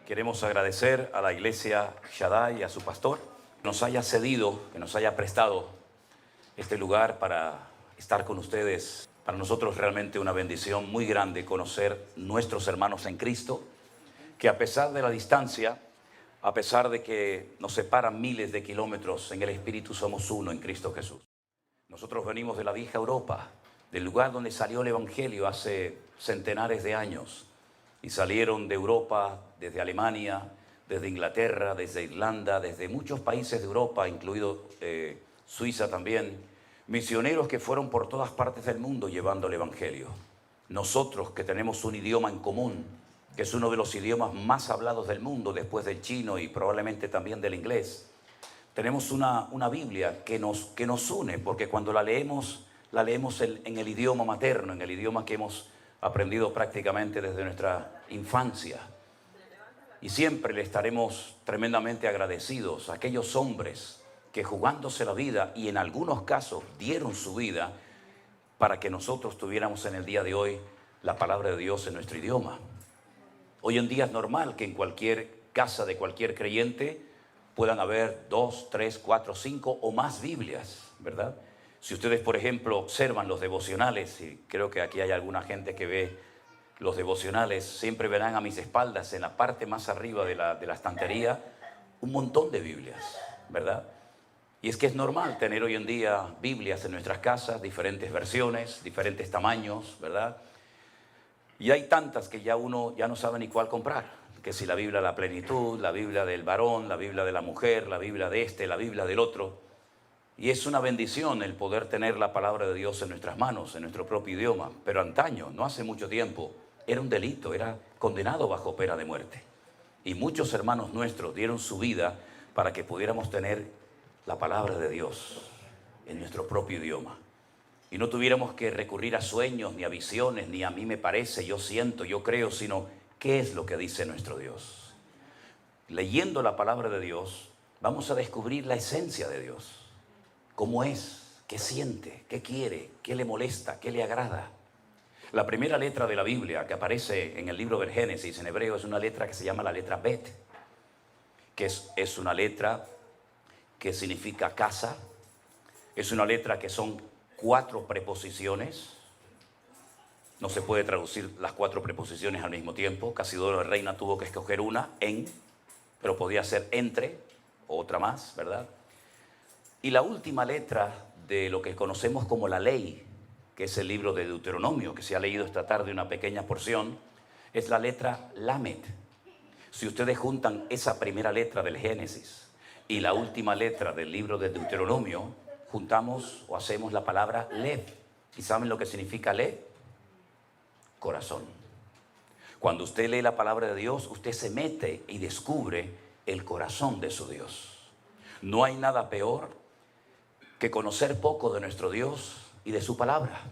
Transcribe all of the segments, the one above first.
Queremos agradecer a la iglesia Shaddai y a su pastor que nos haya cedido, que nos haya prestado este lugar para estar con ustedes. Para nosotros realmente una bendición muy grande conocer nuestros hermanos en Cristo, que a pesar de la distancia, a pesar de que nos separan miles de kilómetros, en el Espíritu somos uno en Cristo Jesús. Nosotros venimos de la vieja Europa, del lugar donde salió el Evangelio hace centenares de años. Y salieron de Europa, desde Alemania, desde Inglaterra, desde Irlanda, desde muchos países de Europa, incluido Suiza también, misioneros que fueron por todas partes del mundo llevando el Evangelio. Nosotros que tenemos un idioma en común, que es uno de los idiomas más hablados del mundo después del chino y probablemente también del inglés, tenemos una Biblia que nos une, porque cuando la leemos en el idioma materno, en el idioma que hemos aprendido prácticamente desde nuestra infancia. Y siempre le estaremos tremendamente agradecidos a aquellos hombres que jugándose la vida y en algunos casos dieron su vida para que nosotros tuviéramos en el día de hoy la palabra de Dios en nuestro idioma. Hoy en día es normal que en cualquier casa de cualquier creyente puedan haber 2, 3, 4, 5 o más Biblias, ¿verdad? Si ustedes, por ejemplo, observan los devocionales, y creo que aquí hay alguna gente que ve los devocionales, siempre verán a mis espaldas, en la parte más arriba de la estantería, un montón de Biblias, ¿verdad? Y es que es normal tener hoy en día Biblias en nuestras casas, diferentes versiones, diferentes tamaños, ¿verdad? Y hay tantas que ya uno ya no sabe ni cuál comprar. Que si la Biblia de la plenitud, la Biblia del varón, la Biblia de la mujer, la Biblia de este, la Biblia del otro. Y es una bendición el poder tener la palabra de Dios en nuestras manos, en nuestro propio idioma. Pero antaño, no hace mucho tiempo, era un delito, era condenado bajo pena de muerte. Y muchos hermanos nuestros dieron su vida para que pudiéramos tener la palabra de Dios en nuestro propio idioma. Y no tuviéramos que recurrir a sueños, ni a visiones, ni a mí me parece, yo siento, yo creo, sino ¿qué es lo que dice nuestro Dios? Leyendo la palabra de Dios, vamos a descubrir la esencia de Dios. ¿Cómo es? ¿Qué siente? ¿Qué quiere? ¿Qué le molesta? ¿Qué le agrada? La primera letra de la Biblia que aparece en el libro del Génesis en hebreo es una letra que se llama la letra Bet, que es una letra que significa casa. Es una letra que son 4 preposiciones. No se puede traducir las 4 preposiciones al mismo tiempo. Casidoro de Reina tuvo que escoger una, en, pero podía ser entre, o otra más, ¿verdad? Y la última letra de lo que conocemos como la ley, que es el libro de Deuteronomio, que se ha leído esta tarde una pequeña porción, es la letra Lamed. Si ustedes juntan esa primera letra del Génesis y la última letra del libro de Deuteronomio, juntamos o hacemos la palabra Lev. ¿Y saben lo que significa Lev? Corazón. Cuando usted lee la palabra de Dios, usted se mete y descubre el corazón de su Dios. No hay nada peor que conocer poco de nuestro Dios y de su palabra.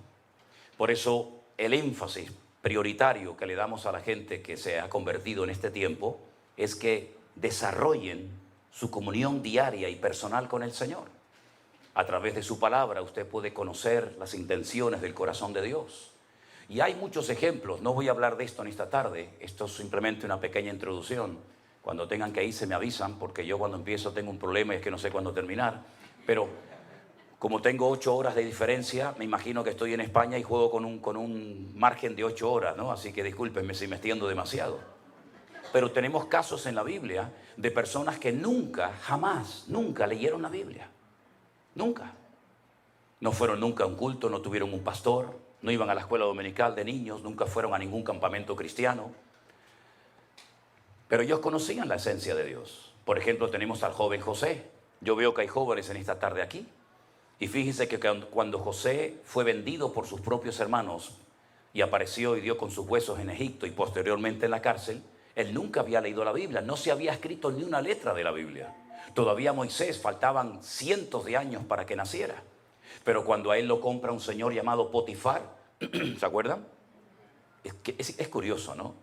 Por eso el énfasis prioritario que le damos a la gente que se ha convertido en este tiempo es que desarrollen su comunión diaria y personal con el Señor. A través de su palabra usted puede conocer las intenciones del corazón de Dios. Y hay muchos ejemplos, no voy a hablar de esto en esta tarde, esto es simplemente una pequeña introducción. Cuando tengan que irse me avisan, porque yo cuando empiezo tengo un problema y es que no sé cuándo terminar. Pero como tengo 8 horas de diferencia, me imagino que estoy en España y juego con un margen de 8 horas, ¿no? Así que discúlpenme si me extiendo demasiado. Pero tenemos casos en la Biblia de personas que nunca, jamás, nunca leyeron la Biblia. Nunca. No fueron nunca a un culto, no tuvieron un pastor, no iban a la escuela dominical de niños, nunca fueron a ningún campamento cristiano. Pero ellos conocían la esencia de Dios. Por ejemplo, tenemos al joven José. Yo veo que hay jóvenes en esta tarde aquí. Y fíjense que cuando José fue vendido por sus propios hermanos y apareció y dio con sus huesos en Egipto y posteriormente en la cárcel, él nunca había leído la Biblia, no se había escrito ni una letra de la Biblia. Todavía Moisés faltaban cientos de años para que naciera. Pero cuando a él lo compra un señor llamado Potifar, ¿se acuerdan? Es curioso, ¿no?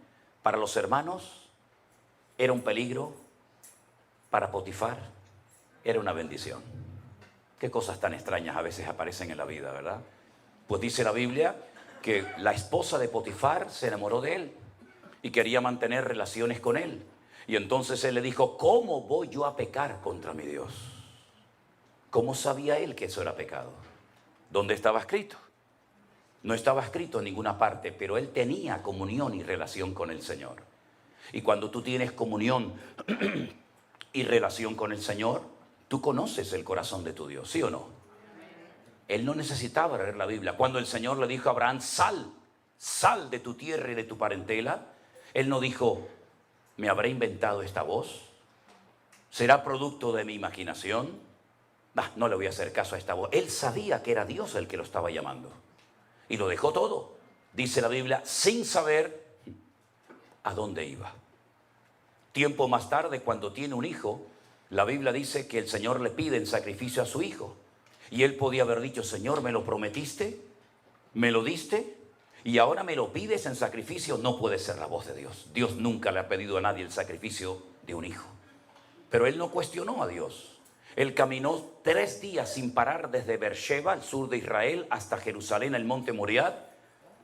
Para los hermanos era un peligro, para Potifar era una bendición. Qué cosas tan extrañas a veces aparecen en la vida, ¿verdad? Pues dice la Biblia que la esposa de Potifar se enamoró de él y quería mantener relaciones con él. Y entonces él le dijo, ¿cómo voy yo a pecar contra mi Dios? ¿Cómo sabía él que eso era pecado? ¿Dónde estaba escrito? No estaba escrito en ninguna parte, pero él tenía comunión y relación con el Señor. Y cuando tú tienes comunión y relación con el Señor, tú conoces el corazón de tu Dios, ¿sí o no? Él no necesitaba leer la Biblia. Cuando el Señor le dijo a Abraham, sal de tu tierra y de tu parentela, él no dijo, ¿me habré inventado esta voz? ¿Será producto de mi imaginación? No le voy a hacer caso a esta voz. Él sabía que era Dios el que lo estaba llamando. Y lo dejó todo, dice la Biblia, sin saber a dónde iba. Tiempo más tarde, cuando tiene un hijo, la Biblia dice que el Señor le pide en sacrificio a su hijo. Y él podía haber dicho, Señor, ¿me lo prometiste? ¿Me lo diste? Y ahora me lo pides en sacrificio. No puede ser la voz de Dios. Dios nunca le ha pedido a nadie el sacrificio de un hijo. Pero él no cuestionó a Dios. Él caminó 3 días sin parar desde Beersheba, al sur de Israel, hasta Jerusalén, el monte Moriah,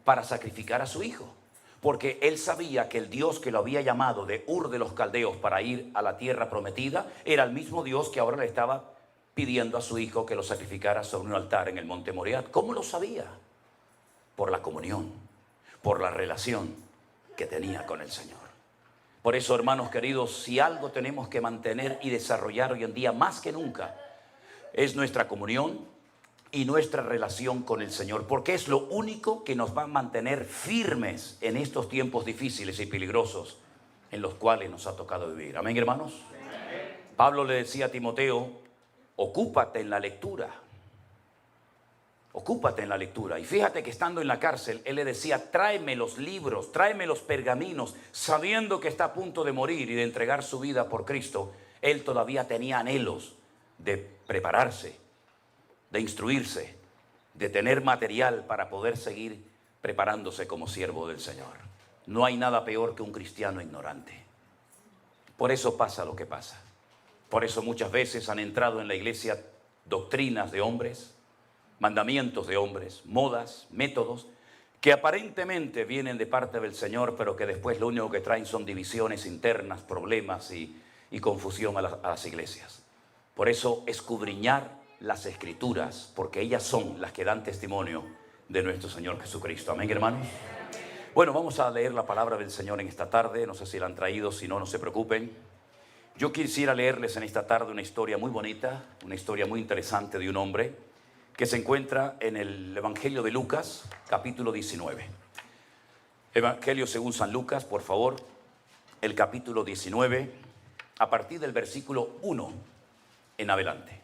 para sacrificar a su hijo. Porque él sabía que el Dios que lo había llamado de Ur de los Caldeos para ir a la tierra prometida, era el mismo Dios que ahora le estaba pidiendo a su hijo que lo sacrificara sobre un altar en el monte Moriah. ¿Cómo lo sabía? Por la comunión, por la relación que tenía con el Señor. Por eso, hermanos queridos, si algo tenemos que mantener y desarrollar hoy en día más que nunca, es nuestra comunión y nuestra relación con el Señor, porque es lo único que nos va a mantener firmes en estos tiempos difíciles y peligrosos en los cuales nos ha tocado vivir. Amén, hermanos. Amén. Pablo le decía a Timoteo, ocúpate en la lectura. Ocúpate en la lectura. Y fíjate que estando en la cárcel, él le decía, tráeme los libros, tráeme los pergaminos, sabiendo que está a punto de morir y de entregar su vida por Cristo. Él todavía tenía anhelos de prepararse, de instruirse, de tener material para poder seguir preparándose como siervo del Señor. No hay nada peor que un cristiano ignorante. Por eso pasa lo que pasa. Por eso muchas veces han entrado en la iglesia doctrinas de hombres, mandamientos de hombres, modas, métodos, que aparentemente vienen de parte del Señor, pero que después lo único que traen son divisiones internas, problemas y confusión a las iglesias. Por eso escudriñar las Escrituras, porque ellas son las que dan testimonio de nuestro Señor Jesucristo. Amén, hermanos. Bueno, vamos a leer la palabra del Señor en esta tarde. No sé si la han traído, si no, no se preocupen. Yo quisiera leerles en esta tarde una historia muy bonita, una historia muy interesante de un hombre que se encuentra en el Evangelio de Lucas, capítulo 19. Evangelio según San Lucas, por favor, el capítulo 19, a partir del versículo 1 en adelante.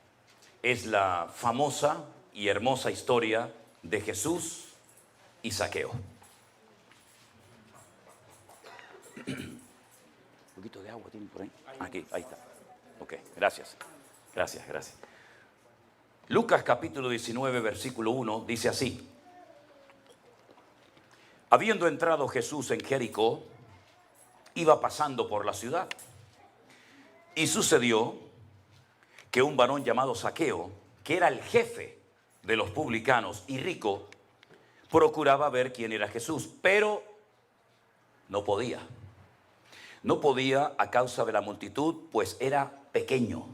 Es la famosa y hermosa historia de Jesús y Zaqueo. Un poquito de agua tienen por ahí. Aquí, ahí está. Ok, gracias. Gracias. Lucas capítulo 19, versículo 1, dice así. Habiendo entrado Jesús en Jericó, iba pasando por la ciudad. Y sucedió que un varón llamado Zaqueo, que era el jefe de los publicanos y rico, procuraba ver quién era Jesús, pero no podía. No podía a causa de la multitud, pues era pequeño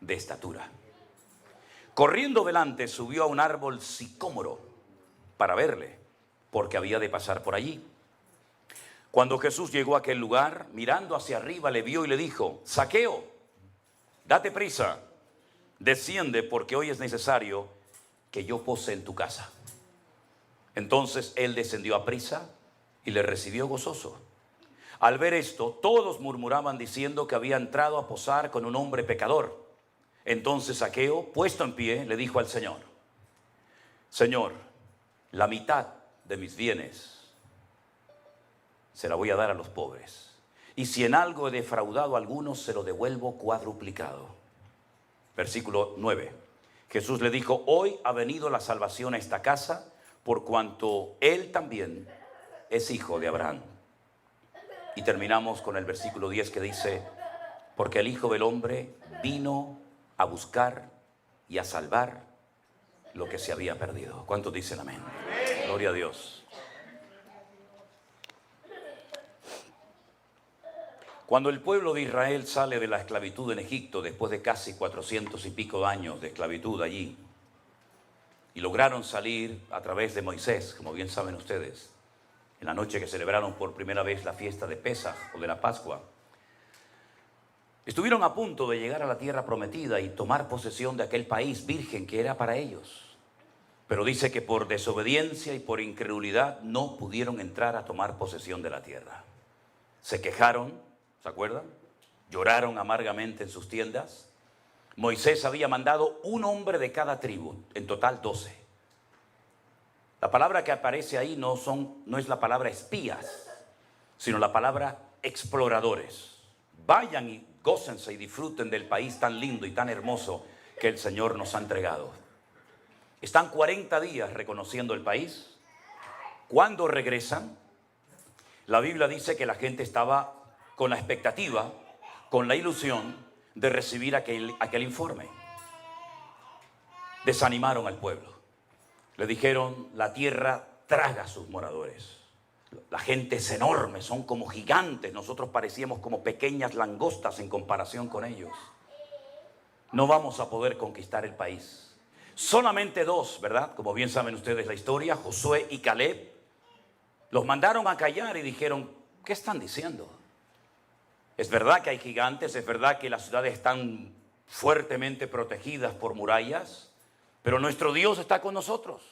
de estatura. Corriendo delante, subió a un árbol sicómoro para verle, porque había de pasar por allí. Cuando Jesús llegó a aquel lugar, mirando hacia arriba, le vio y le dijo, Zaqueo, date prisa, desciende, porque hoy es necesario que yo pose en tu casa. Entonces él descendió a prisa y le recibió gozoso. Al ver esto, todos murmuraban diciendo que había entrado a posar con un hombre pecador. Entonces Zaqueo, puesto en pie, le dijo al Señor, Señor, la mitad de mis bienes se la voy a dar a los pobres. Y si en algo he defraudado a algunos, se lo devuelvo cuadruplicado. Versículo 9. Jesús le dijo, hoy ha venido la salvación a esta casa, por cuanto él también es hijo de Abraham. Y terminamos con el versículo 10 que dice, porque el Hijo del Hombre vino a buscar y a salvar lo que se había perdido. ¿Cuántos dicen amén? Amén. Gloria a Dios. Cuando el pueblo de Israel sale de la esclavitud en Egipto, después de casi 400 y pico años de esclavitud allí, y lograron salir a través de Moisés, como bien saben ustedes, en la noche que celebraron por primera vez la fiesta de Pesaj o de la Pascua, estuvieron a punto de llegar a la tierra prometida y tomar posesión de aquel país virgen que era para ellos. Pero dice que por desobediencia y por incredulidad no pudieron entrar a tomar posesión de la tierra. Se quejaron, ¿se acuerdan? Lloraron amargamente en sus tiendas. Moisés había mandado un hombre de cada tribu, en total 12. La palabra que aparece ahí no es la palabra espías, sino la palabra exploradores. Vayan y gócense y disfruten del país tan lindo y tan hermoso que el Señor nos ha entregado. Están 40 días reconociendo el país. Cuando regresan, la Biblia dice que la gente estaba con la expectativa, con la ilusión de recibir aquel informe. Desanimaron al pueblo. Le dijeron, la tierra traga a sus moradores. La gente es enorme, son como gigantes. Nosotros parecíamos como pequeñas langostas en comparación con ellos. No vamos a poder conquistar el país. Solamente 2, ¿verdad? Como bien saben ustedes la historia, Josué y Caleb, los mandaron a callar y dijeron, ¿qué están diciendo? Es verdad que hay gigantes, es verdad que las ciudades están fuertemente protegidas por murallas, pero nuestro Dios está con nosotros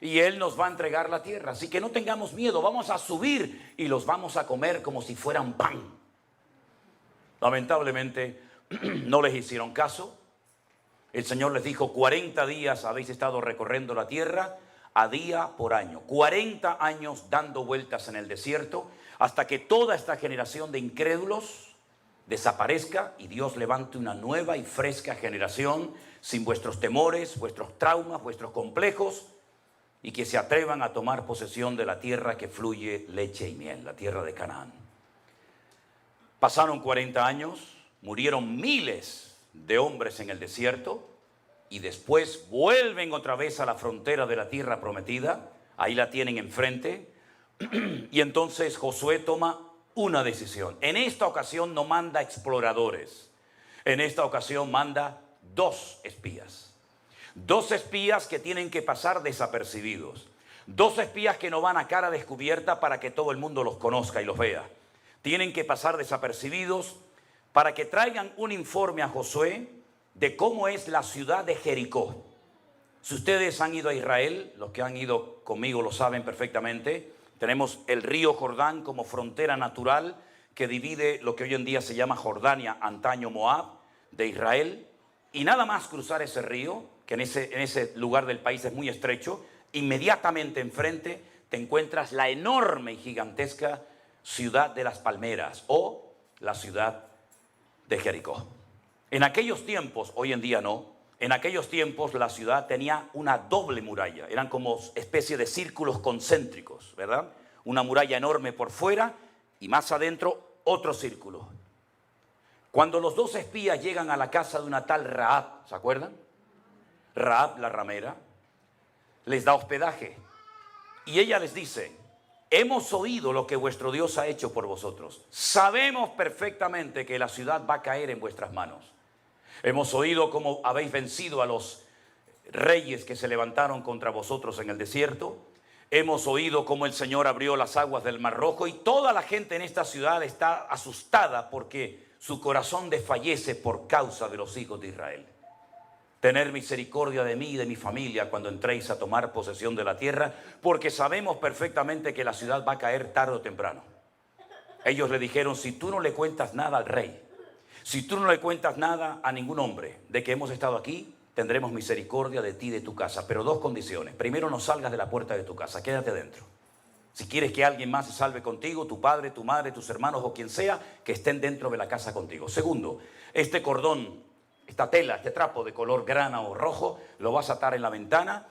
y Él nos va a entregar la tierra. Así que no tengamos miedo, vamos a subir y los vamos a comer como si fueran pan. Lamentablemente no les hicieron caso. El Señor les dijo, 40 días habéis estado recorriendo la tierra a día por año. 40 años dando vueltas en el desierto hasta que toda esta generación de incrédulos desaparezca y Dios levante una nueva y fresca generación sin vuestros temores, vuestros traumas, vuestros complejos, y que se atrevan a tomar posesión de la tierra que fluye leche y miel, la tierra de Canaán. Pasaron 40 años, murieron miles de hombres en el desierto y después vuelven otra vez a la frontera de la tierra prometida. Ahí la tienen enfrente y entonces Josué toma una decisión. En esta ocasión no manda exploradores, en esta ocasión manda 2 espías. 2 espías que tienen que pasar desapercibidos. 2 espías que no van a cara descubierta para que todo el mundo los conozca y los vea. Tienen que pasar desapercibidos para que traigan un informe a Josué de cómo es la ciudad de Jericó. Si ustedes han ido a Israel, los que han ido conmigo lo saben perfectamente, tenemos el río Jordán como frontera natural que divide lo que hoy en día se llama Jordania, antaño Moab, de Israel. Y nada más cruzar ese río, que en ese lugar del país es muy estrecho, inmediatamente enfrente te encuentras la enorme y gigantesca ciudad de las palmeras o la ciudad de Jericó. En aquellos tiempos, hoy en día no, en aquellos tiempos la ciudad tenía una doble muralla, eran como especie de círculos concéntricos, ¿verdad? Una muralla enorme por fuera y más adentro otro círculo. Cuando los 2 espías llegan a la casa de una tal Rahab, ¿se acuerdan? Rahab la ramera, les da hospedaje y ella les dice, hemos oído lo que vuestro Dios ha hecho por vosotros. Sabemos perfectamente que la ciudad va a caer en vuestras manos. Hemos oído cómo habéis vencido a los reyes que se levantaron contra vosotros en el desierto. Hemos oído cómo el Señor abrió las aguas del Mar Rojo y toda la gente en esta ciudad está asustada porque su corazón desfallece por causa de los hijos de Israel. Tener misericordia de mí y de mi familia cuando entréis a tomar posesión de la tierra, porque sabemos perfectamente que la ciudad va a caer tarde o temprano. Ellos le dijeron, si tú no le cuentas nada al rey, si tú no le cuentas nada a ningún hombre de que hemos estado aquí, tendremos misericordia de ti y de tu casa. Pero 2 condiciones. Primero, no salgas de la puerta de tu casa, quédate dentro. Si quieres que alguien más se salve contigo, tu padre, tu madre, tus hermanos o quien sea, que estén dentro de la casa contigo. Segundo, este cordón, esta tela, este trapo de color grana o rojo, lo vas a atar en la ventana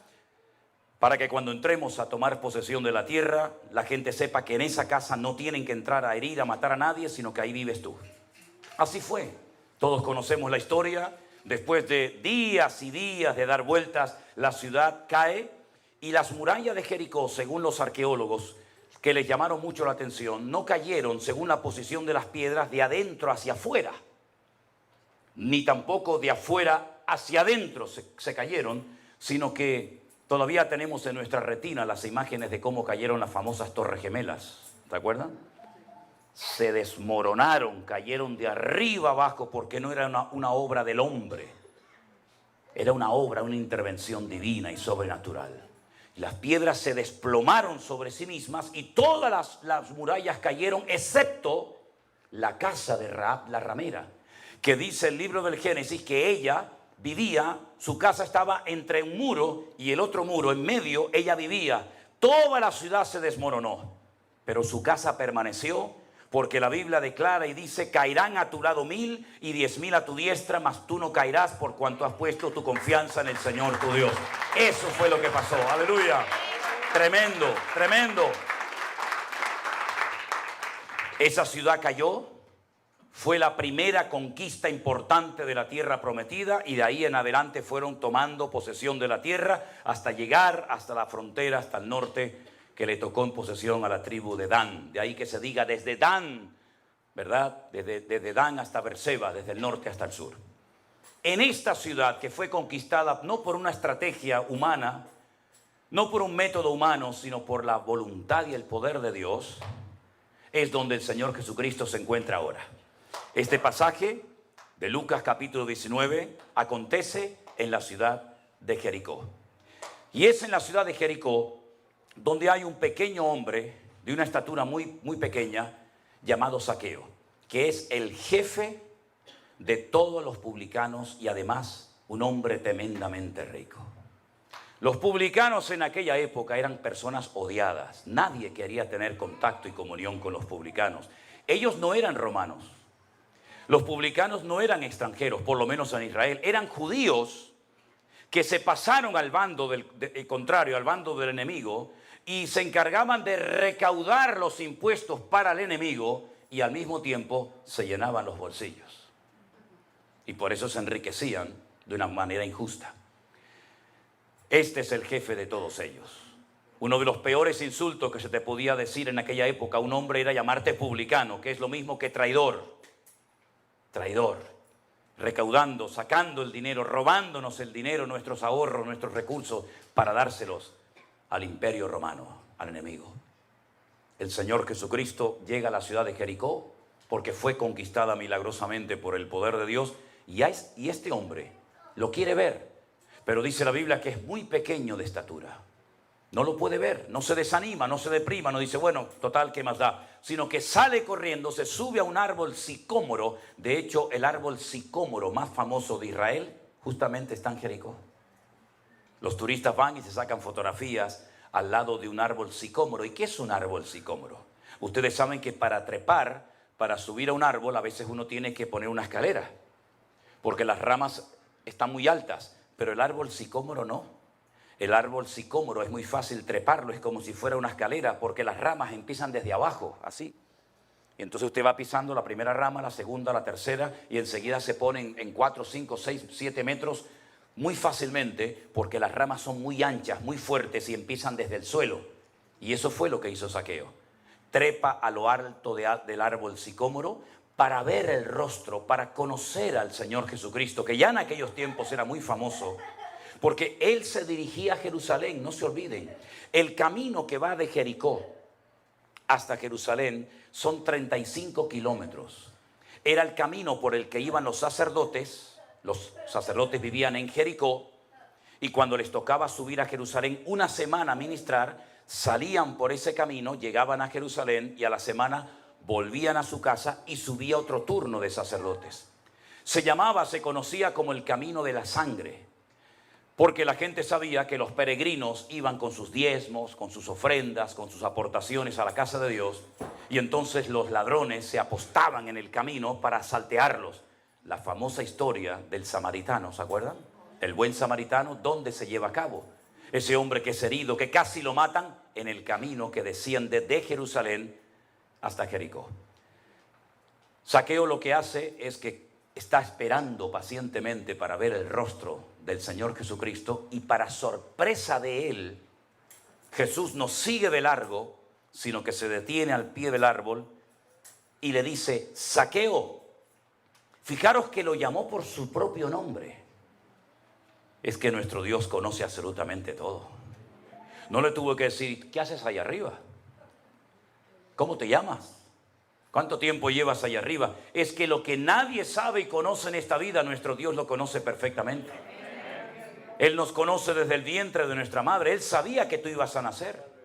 para que cuando entremos a tomar posesión de la tierra, la gente sepa que en esa casa no tienen que entrar a herir, a matar a nadie, sino que ahí vives tú. Así fue. Todos conocemos la historia. Después de días y días de dar vueltas, la ciudad cae y las murallas de Jericó, según los arqueólogos, que les llamaron mucho la atención. No cayeron según la posición de las piedras de adentro hacia afuera, ni tampoco de afuera hacia adentro se cayeron, sino que todavía tenemos en nuestra retina las imágenes de cómo cayeron las famosas Torres Gemelas. ¿Te acuerdan? Se desmoronaron, cayeron de arriba abajo, porque no era una obra del hombre. Era una obra, una intervención divina y sobrenatural. Las piedras se desplomaron sobre sí mismas y todas las murallas cayeron, excepto la casa de Rahab, la ramera, que dice el libro del Génesis que ella vivía, su casa estaba entre un muro y el otro muro, en medio ella vivía. Toda la ciudad se desmoronó, pero su casa permaneció, porque la Biblia declara y dice: caerán a tu lado 1000 y 10.000 a tu diestra, mas tú no caerás, por cuanto has puesto tu confianza en el Señor tu Dios. Eso fue lo que pasó. Aleluya. Tremendo, tremendo. Esa ciudad cayó. Fue la primera conquista importante de la tierra prometida, y de ahí en adelante fueron tomando posesión de la tierra hasta llegar hasta la frontera, hasta el norte, que le tocó en posesión a la tribu de Dan. De ahí que se diga desde Dan, ¿verdad? Desde Dan hasta Berseba, desde el norte hasta el sur. En esta ciudad, que fue conquistada no por una estrategia humana, no por un método humano, sino por la voluntad y el poder de Dios, es donde el Señor Jesucristo se encuentra ahora. Este pasaje de Lucas capítulo 19 acontece en la ciudad de Jericó. Y es en la ciudad de Jericó donde hay un pequeño hombre de una estatura muy, muy pequeña llamado Zaqueo, que es el jefe de todos los publicanos y además un hombre tremendamente rico. Los publicanos en aquella época eran personas odiadas. Nadie quería tener contacto y comunión con los publicanos. Ellos no eran romanos. Los publicanos no eran extranjeros, por lo menos en Israel. Eran judíos que se pasaron al bando contrario, al bando del enemigo, y se encargaban de recaudar los impuestos para el enemigo, y al mismo tiempo se llenaban los bolsillos. Y por eso se enriquecían de una manera injusta. Este es el jefe de todos ellos. Uno de los peores insultos que se te podía decir en aquella época a un hombre era llamarte publicano, que es lo mismo que traidor. Traidor, recaudando, sacando el dinero, robándonos el dinero, nuestros ahorros, nuestros recursos, para dárselos al imperio romano, al enemigo. El Señor Jesucristo llega a la ciudad de Jericó porque fue conquistada milagrosamente por el poder de Dios, y este hombre lo quiere ver, pero dice la Biblia que es muy pequeño de estatura. No lo puede ver, no se desanima, no se deprima, no dice, bueno, total, ¿qué más da? Sino que sale corriendo, se sube a un árbol sicómoro. De hecho, el árbol sicómoro más famoso de Israel justamente está en Jericó. Los turistas van y se sacan fotografías al lado de un árbol sicómoro. ¿Y qué es un árbol sicómoro? Ustedes saben que para trepar, para subir a un árbol, a veces uno tiene que poner una escalera, porque las ramas están muy altas, pero el árbol sicómoro no. El árbol sicómoro es muy fácil treparlo, es como si fuera una escalera, porque las ramas empiezan desde abajo, así. Y entonces usted va pisando la primera rama, la segunda, la tercera, y enseguida se ponen en 4, 5, 6, 7 metros muy fácilmente, porque las ramas son muy anchas, muy fuertes, y empiezan desde el suelo. Y eso fue lo que hizo Zaqueo. Trepa a lo alto del árbol sicómoro para ver el rostro, para conocer al Señor Jesucristo, que ya en aquellos tiempos era muy famoso, porque él se dirigía a Jerusalén. No se olviden, el camino que va de Jericó hasta Jerusalén son 35 kilómetros. Era el camino por el que iban los sacerdotes. Los sacerdotes vivían en Jericó, y cuando les tocaba subir a Jerusalén una semana a ministrar, salían por ese camino, llegaban a Jerusalén, y a la semana volvían a su casa y subía otro turno de sacerdotes. Se conocía como el camino de la sangre, porque la gente sabía que los peregrinos iban con sus diezmos, con sus ofrendas, con sus aportaciones a la casa de Dios, y entonces los ladrones se apostaban en el camino para saltearlos. La famosa historia del samaritano, ¿se acuerdan? El buen samaritano, ¿dónde se lleva a cabo? Ese hombre que es herido, que casi lo matan, en el camino que desciende de Jerusalén hasta Jericó. Zaqueo lo que hace es que está esperando pacientemente para ver el rostro del Señor Jesucristo, y para sorpresa de él, Jesús nos sigue de largo, sino que se detiene al pie del árbol y le dice: Zaqueo. Fijaros que lo llamó por su propio nombre. Es que nuestro Dios conoce absolutamente todo. No le tuvo que decir: ¿qué haces allá arriba? ¿Cómo te llamas? ¿Cuánto tiempo llevas allá arriba? Es que lo que nadie sabe y conoce en esta vida, nuestro Dios lo conoce perfectamente. Él nos conoce desde el vientre de nuestra madre. Él sabía que tú ibas a nacer.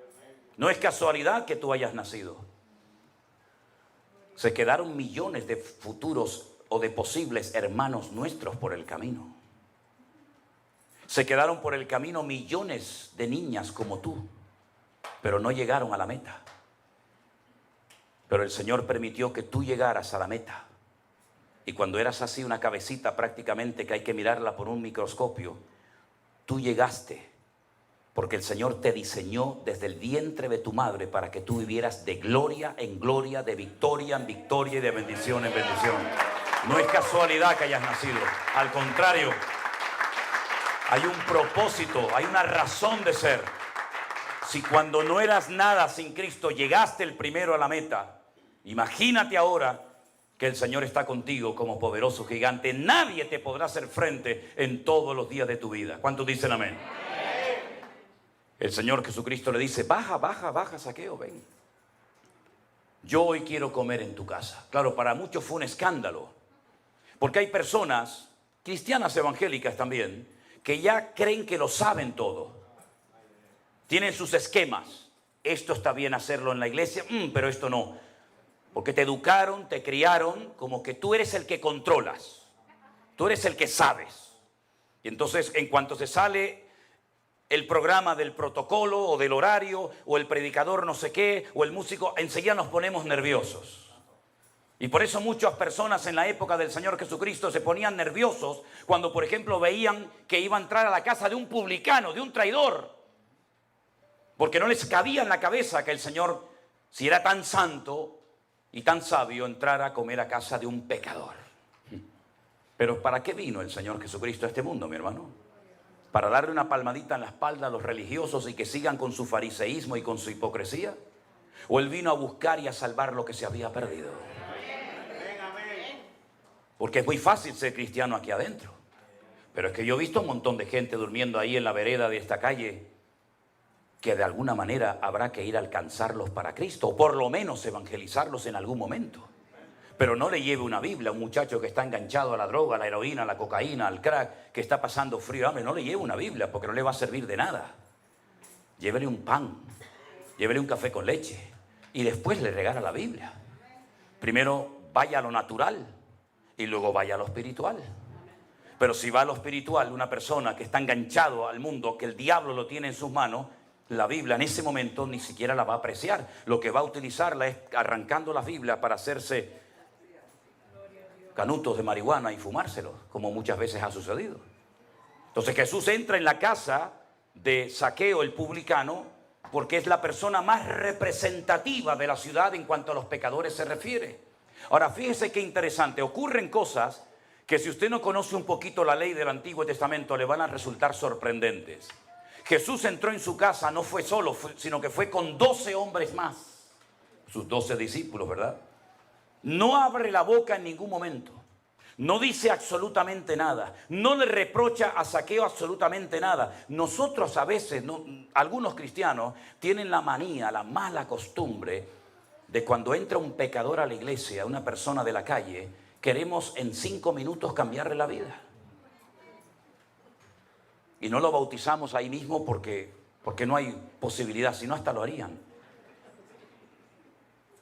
No es casualidad que tú hayas nacido. Se quedaron millones de futuros o de posibles hermanos nuestros por el camino. Se quedaron por el camino millones de niñas como tú, pero no llegaron a la meta. Pero el Señor permitió que tú llegaras a la meta. Y cuando eras así, una cabecita prácticamente que hay que mirarla por un microscopio, tú llegaste porque el Señor te diseñó desde el vientre de tu madre para que tú vivieras de gloria en gloria, de victoria en victoria y de bendición en bendición. No es casualidad que hayas nacido. Al contrario, hay un propósito, hay una razón de ser. Si cuando no eras nada sin Cristo llegaste el primero a la meta, imagínate ahora que el Señor está contigo como poderoso gigante. Nadie te podrá hacer frente en todos los días de tu vida. ¿Cuántos dicen amén? El Señor Jesucristo le dice: baja, baja, baja, Zaqueo, ven. Yo hoy quiero comer en tu casa. Claro, para muchos fue un escándalo, porque hay personas, cristianas evangélicas también, que ya creen que lo saben todo. Tienen sus esquemas. Esto está bien hacerlo en la iglesia, pero esto no. Porque te educaron, te criaron como que tú eres el que controlas. Tú eres el que sabes. Y entonces, en cuanto se sale el programa del protocolo o del horario, o el predicador no sé qué, o el músico, enseguida nos ponemos nerviosos. Y por eso muchas personas en la época del Señor Jesucristo se ponían nerviosos cuando, por ejemplo, veían que iba a entrar a la casa de un publicano, de un traidor. Porque no les cabía en la cabeza que el Señor, si era tan santo y tan sabio, entrara a comer a casa de un pecador. Pero ¿para qué vino el Señor Jesucristo a este mundo, mi hermano? ¿Para darle una palmadita en la espalda a los religiosos y que sigan con su fariseísmo y con su hipocresía? ¿O Él vino a buscar y a salvar lo que se había perdido? Porque es muy fácil ser cristiano aquí adentro. Pero es que yo he visto un montón de gente durmiendo ahí en la vereda de esta calle, que de alguna manera habrá que ir a alcanzarlos para Cristo, o por lo menos evangelizarlos en algún momento. Pero no le lleve una Biblia a un muchacho que está enganchado a la droga, a la heroína, a la cocaína, al crack, que está pasando frío, hambre. No le lleve una Biblia porque no le va a servir de nada. Llévele un pan, llévele un café con leche y después le regala la Biblia. Primero vaya a lo natural y luego vaya a lo espiritual. Pero si va a lo espiritual, una persona que está enganchado al mundo, que el diablo lo tiene en sus manos, la Biblia en ese momento ni siquiera la va a apreciar. Lo que va a utilizarla es arrancando la Biblia para hacerse canutos de marihuana y fumárselos, como muchas veces ha sucedido. Entonces Jesús entra en la casa de Zaqueo el publicano porque es la persona más representativa de la ciudad en cuanto a los pecadores se refiere. Ahora fíjese qué interesante, ocurren cosas que si usted no conoce un poquito la ley del Antiguo Testamento le van a resultar sorprendentes. Jesús entró en su casa, no fue solo, sino que fue con 12 hombres más, sus 12 discípulos, ¿verdad? No abre la boca en ningún momento, no dice absolutamente nada, no le reprocha a Zaqueo absolutamente nada. Nosotros a veces, algunos cristianos tienen la manía, la mala costumbre de cuando entra un pecador a la iglesia, una persona de la calle, queremos en 5 minutos cambiarle la vida. Y no lo bautizamos ahí mismo porque no hay posibilidad, si no hasta lo harían.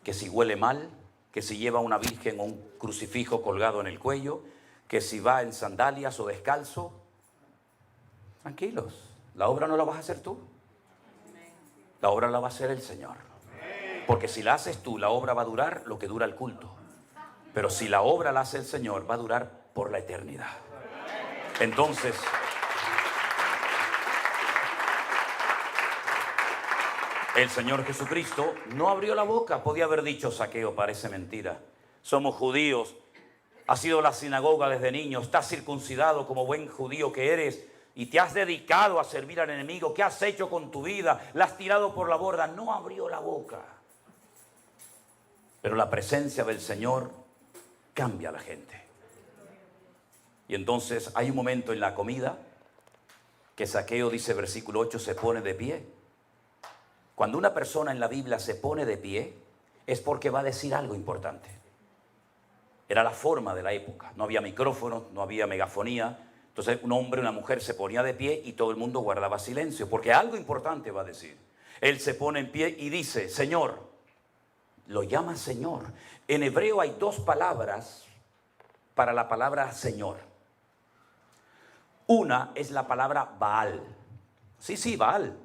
Que si huele mal, que si lleva una virgen o un crucifijo colgado en el cuello, que si va en sandalias o descalzo. Tranquilos, la obra no la vas a hacer tú. La obra la va a hacer el Señor. Porque si la haces tú, la obra va a durar lo que dura el culto. Pero si la obra la hace el Señor, va a durar por la eternidad. Entonces, el Señor Jesucristo no abrió la boca. Podía haber dicho: Zaqueo, parece mentira. Somos judíos. Has ido a la sinagoga desde niño. Estás circuncidado como buen judío que eres. Y te has dedicado a servir al enemigo. ¿Qué has hecho con tu vida? La has tirado por la borda. No abrió la boca. Pero la presencia del Señor cambia a la gente. Y entonces hay un momento en la comida que Zaqueo, dice versículo 8, se pone de pie. Cuando una persona en la Biblia se pone de pie, es porque va a decir algo importante. Era la forma de la época. No había micrófonos, no había megafonía. Entonces un hombre, una mujer se ponía de pie y todo el mundo guardaba silencio, porque algo importante va a decir. Él se pone en pie y dice, Señor. Lo llama Señor. En hebreo hay dos palabras para la palabra Señor. Una es la palabra Baal. Sí, Baal.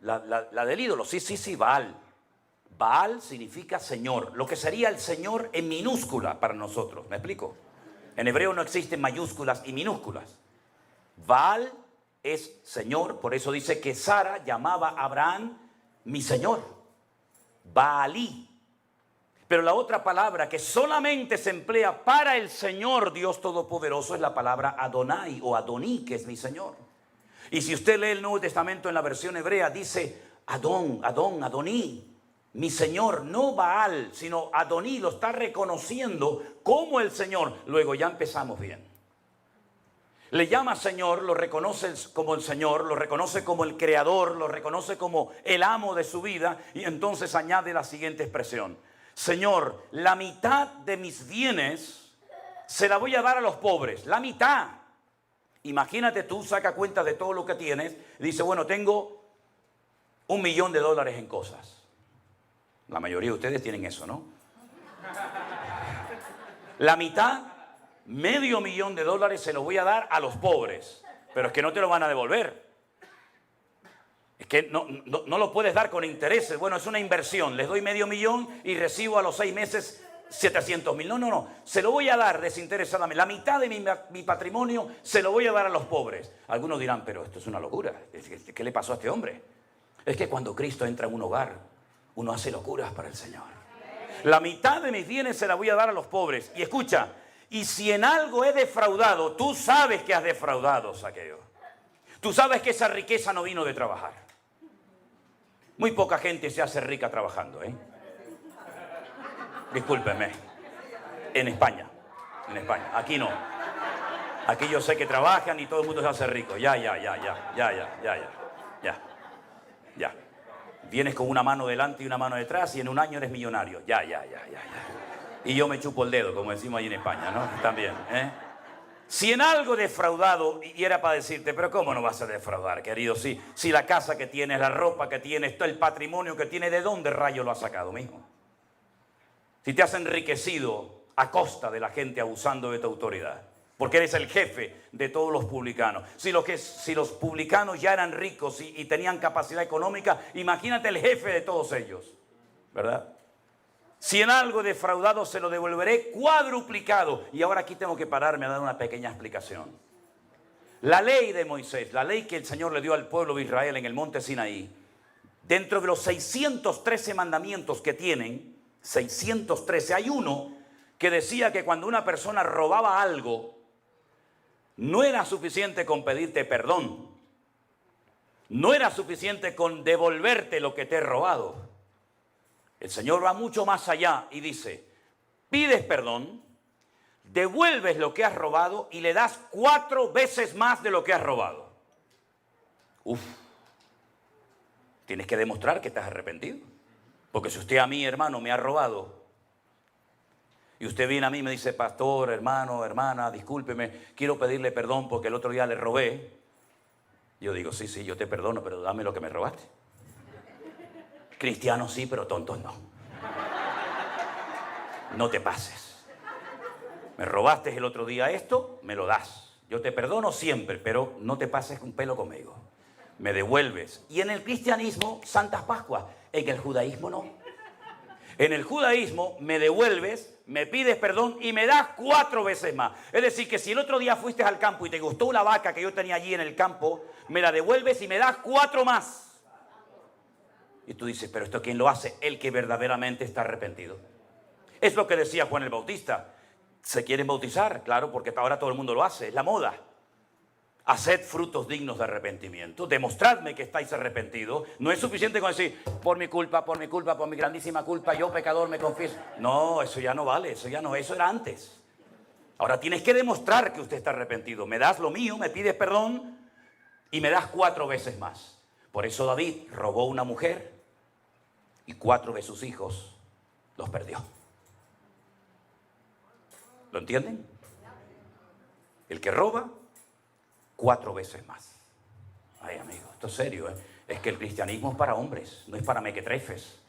La del ídolo. Sí, Baal. Baal significa Señor. Lo que sería el Señor en minúscula para nosotros. ¿Me explico? En hebreo no existen mayúsculas y minúsculas. Baal es Señor. Por eso dice que Sara llamaba a Abraham mi Señor. Baalí. Pero la otra palabra que solamente se emplea para el Señor Dios Todopoderoso es la palabra Adonai o Adoní, que es mi Señor. Y si usted lee el Nuevo Testamento en la versión hebrea, dice Adoní, mi Señor, no Baal, sino Adoní, lo está reconociendo como el Señor. Luego ya empezamos bien. Le llama Señor, lo reconoce como el Señor, lo reconoce como el Creador, lo reconoce como el amo de su vida y entonces añade la siguiente expresión. Señor, la mitad de mis bienes se la voy a dar a los pobres, la mitad. Imagínate tú, saca cuenta de todo lo que tienes y dice, bueno, tengo $1.000.000 en cosas. La mayoría de ustedes tienen eso, ¿no? La mitad, $500.000 se lo voy a dar a los pobres, pero es que no te lo van a devolver. Es que no lo puedes dar con intereses. Bueno, es una inversión. Les doy $500.000 y recibo a los 6 meses 700.000. No. Se lo voy a dar desinteresadamente. La mitad de mi patrimonio se lo voy a dar a los pobres. Algunos dirán, pero esto es una locura. ¿Qué le pasó a este hombre? Es que cuando Cristo entra en un hogar, uno hace locuras para el Señor. La mitad de mis bienes se la voy a dar a los pobres. Y escucha, y si en algo he defraudado, tú sabes que has defraudado, Zaqueo. Tú sabes que esa riqueza no vino de trabajar. Muy poca gente se hace rica trabajando, ¿eh? Discúlpenme. En España. Aquí no. Aquí yo sé que trabajan y todo el mundo se hace rico. Ya. Vienes con una mano delante y una mano detrás y en un año eres millonario. Ya. Y yo me chupo el dedo, como decimos allí en España, ¿no? También, ¿eh? Si en algo defraudado, y era para decirte, pero ¿cómo no vas a defraudar, querido? Si la casa que tienes, la ropa que tienes, todo el patrimonio que tienes, ¿de dónde rayo lo has sacado, mijo? Si te has enriquecido a costa de la gente abusando de tu autoridad, porque eres el jefe de todos los publicanos. Si los publicanos ya eran ricos y tenían capacidad económica, imagínate el jefe de todos ellos, ¿verdad? Si en algo defraudado se lo devolveré cuadruplicado. Y ahora aquí tengo que pararme a dar una pequeña explicación. La ley de Moisés, la ley que el Señor le dio al pueblo de Israel en el monte Sinaí, dentro de los 613 mandamientos que tienen, 613, hay uno que decía que cuando una persona robaba algo, no era suficiente con pedirte perdón. No era suficiente con devolverte lo que te he robado. El Señor va mucho más allá y dice, pides perdón, devuelves lo que has robado y le das 4 veces más de lo que has robado. Tienes que demostrar que estás arrepentido. Porque si usted a mí, hermano, me ha robado y usted viene a mí y me dice, pastor, hermano, hermana, discúlpeme, quiero pedirle perdón porque el otro día le robé. Yo digo, sí, yo te perdono, pero dame lo que me robaste. Cristianos sí, pero tontos no. No te pases. Me robaste el otro día esto, me lo das. Yo te perdono siempre, pero no te pases un pelo conmigo. Me devuelves. Y en el cristianismo, Santas Pascuas. En el judaísmo no. En el judaísmo me devuelves, me pides perdón y me das 4 veces más. Es decir, que si el otro día fuiste al campo y te gustó una vaca que yo tenía allí en el campo, me la devuelves y me das 4 más. Y tú dices, pero ¿esto quién lo hace? El que verdaderamente está arrepentido. Es lo que decía Juan el Bautista. ¿Se quieren bautizar? Claro, porque ahora todo el mundo lo hace, es la moda. Haced frutos dignos de arrepentimiento. Demostradme que estáis arrepentidos. No es suficiente con decir, por mi culpa, por mi grandísima culpa, yo pecador me confieso. No, eso ya no vale, eso ya no, eso era antes. Ahora tienes que demostrar que usted está arrepentido. Me das lo mío, me pides perdón y me das 4 veces más. Por eso David robó una mujer y 4 de sus hijos los perdió. ¿Lo entienden? El que roba, 4 veces más. Ay, amigo, esto es serio, ¿eh? Es que el cristianismo es para hombres, no es para mequetrefes.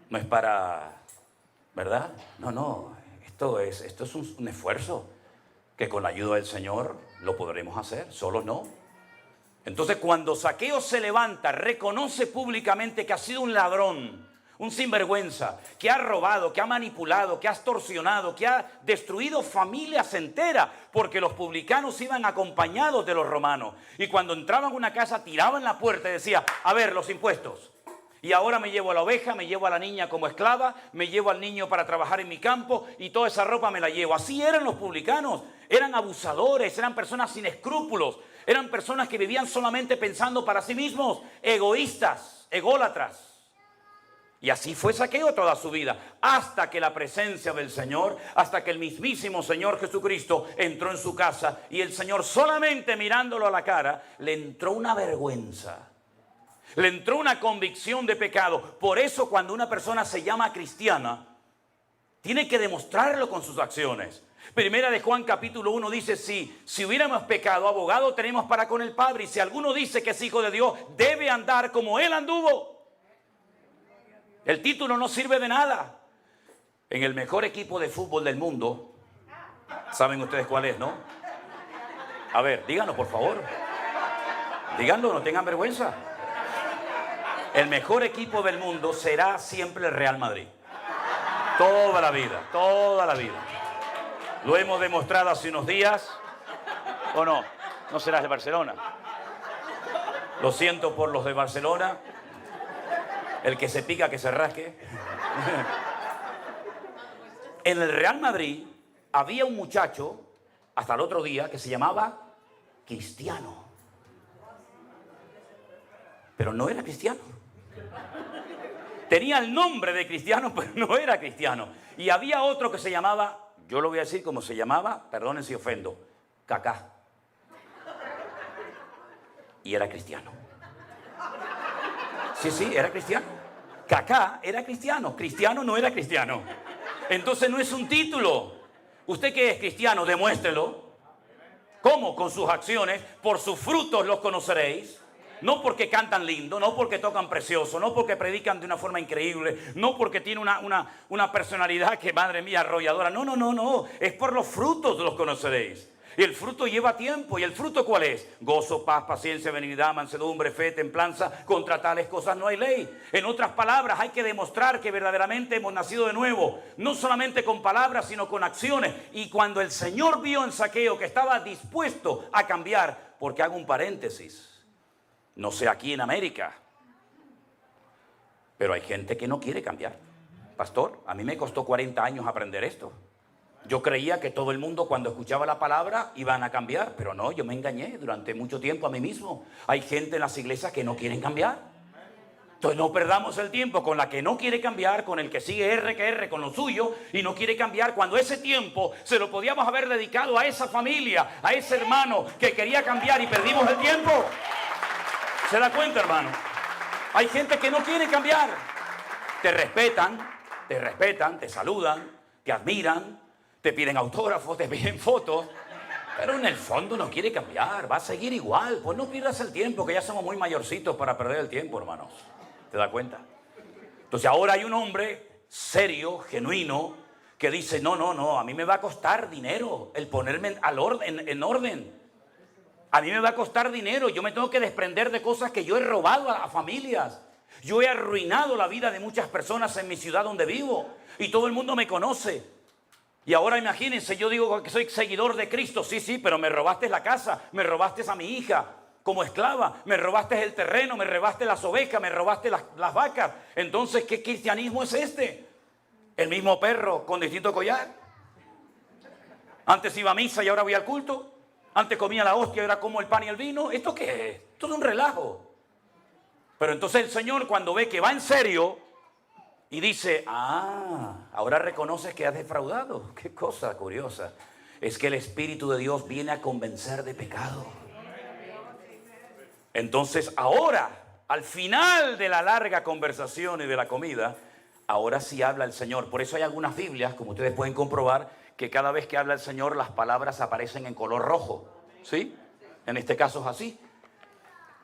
No es para... ¿Verdad? No, esto es un esfuerzo que con la ayuda del Señor lo podremos hacer, solos no. Entonces, cuando Zaqueo se levanta, reconoce públicamente que ha sido un ladrón, un sinvergüenza, que ha robado, que ha manipulado, que ha extorsionado, que ha destruido familias enteras, porque los publicanos iban acompañados de los romanos. Y cuando entraban a una casa, tiraban la puerta y decía, a ver, los impuestos. Y ahora me llevo a la oveja, me llevo a la niña como esclava, me llevo al niño para trabajar en mi campo y toda esa ropa me la llevo. Así eran los publicanos, eran abusadores, eran personas sin escrúpulos, eran personas que vivían solamente pensando para sí mismos, egoístas, ególatras. Y así fue Zaqueo toda su vida, hasta que la presencia del Señor, hasta que el mismísimo Señor Jesucristo entró en su casa y el Señor solamente mirándolo a la cara, le entró una vergüenza. Le entró una convicción de pecado. Por eso cuando una persona se llama cristiana, tiene que demostrarlo con sus acciones. Primera de Juan capítulo 1 dice, si hubiéramos pecado, abogado tenemos para con el Padre. Y si alguno dice que es hijo de Dios, debe andar como Él anduvo. El título no sirve de nada. En el mejor equipo de fútbol del mundo, ¿saben ustedes cuál es, no? A ver, díganlo por favor. Díganlo, no tengan vergüenza. El mejor equipo del mundo será siempre el Real Madrid. Toda la vida, toda la vida. Lo hemos demostrado hace unos días. ¿O no? No serás de Barcelona. Lo siento por los de Barcelona. El que se pica, que se rasque. En el Real Madrid había un muchacho, hasta el otro día, que se llamaba Cristiano. Pero no era cristiano. Tenía el nombre de cristiano, pero no era cristiano. Y había otro que se llamaba, yo lo voy a decir como se llamaba, perdonen si ofendo, Kaká. Y era cristiano. Sí, era cristiano. Kaká era cristiano. Cristiano no era cristiano. Entonces no es un título. ¿Usted qué es cristiano? Demuéstrelo. ¿Cómo? Con sus acciones. Por sus frutos los conoceréis. No porque cantan lindo, no porque tocan precioso, no porque predican de una forma increíble, no porque tiene una personalidad que, madre mía, arrolladora. No. Es por los frutos los conoceréis. Y el fruto lleva tiempo. ¿Y el fruto cuál es? Gozo, paz, paciencia, benignidad, mansedumbre, fe, templanza. Contra tales cosas no hay ley. En otras palabras, hay que demostrar que verdaderamente hemos nacido de nuevo. No solamente con palabras, sino con acciones. Y cuando el Señor vio en Zaqueo que estaba dispuesto a cambiar, porque hago un paréntesis, no sé aquí en América, pero hay gente que no quiere cambiar. Pastor, a mí me costó 40 años aprender esto. Yo creía que todo el mundo cuando escuchaba la palabra iban a cambiar, pero no, yo me engañé durante mucho tiempo a mí mismo. Hay gente en las iglesias que no quieren cambiar. Entonces no perdamos el tiempo con la que no quiere cambiar, con el que sigue R que R con lo suyo y no quiere cambiar, cuando ese tiempo se lo podíamos haber dedicado a esa familia, a ese hermano que quería cambiar y perdimos el tiempo. ¿Se da cuenta, hermano? Hay gente que no quiere cambiar. Te respetan, te saludan, te admiran, te piden autógrafos, te piden fotos, pero en el fondo no quiere cambiar, va a seguir igual. Pues no pierdas el tiempo, que ya somos muy mayorcitos para perder el tiempo, hermanos. ¿Te das cuenta? Entonces ahora hay un hombre serio, genuino, que dice, no, a mí me va a costar dinero el ponerme en orden. A mí me va a costar dinero, yo me tengo que desprender de cosas que yo he robado a familias. Yo he arruinado la vida de muchas personas en mi ciudad donde vivo y todo el mundo me conoce. Y ahora imagínense, yo digo que soy seguidor de Cristo, sí, pero me robaste la casa, me robaste a mi hija como esclava, me robaste el terreno, me robaste las ovejas, me robaste las vacas. Entonces, ¿qué cristianismo es este? ¿El mismo perro con distinto collar? Antes iba a misa y ahora voy al culto. Antes comía la hostia, ahora como el pan y el vino. ¿Esto qué es? Todo un relajo. Pero entonces el Señor, cuando ve que va en serio y dice, ahora reconoces que has defraudado. Qué cosa curiosa. Es que el Espíritu de Dios viene a convencer de pecado. Entonces ahora, al final de la larga conversación y de la comida, ahora sí habla el Señor. Por eso hay algunas Biblias, como ustedes pueden comprobar, que cada vez que habla el Señor las palabras aparecen en color rojo. ¿Sí? En este caso es así.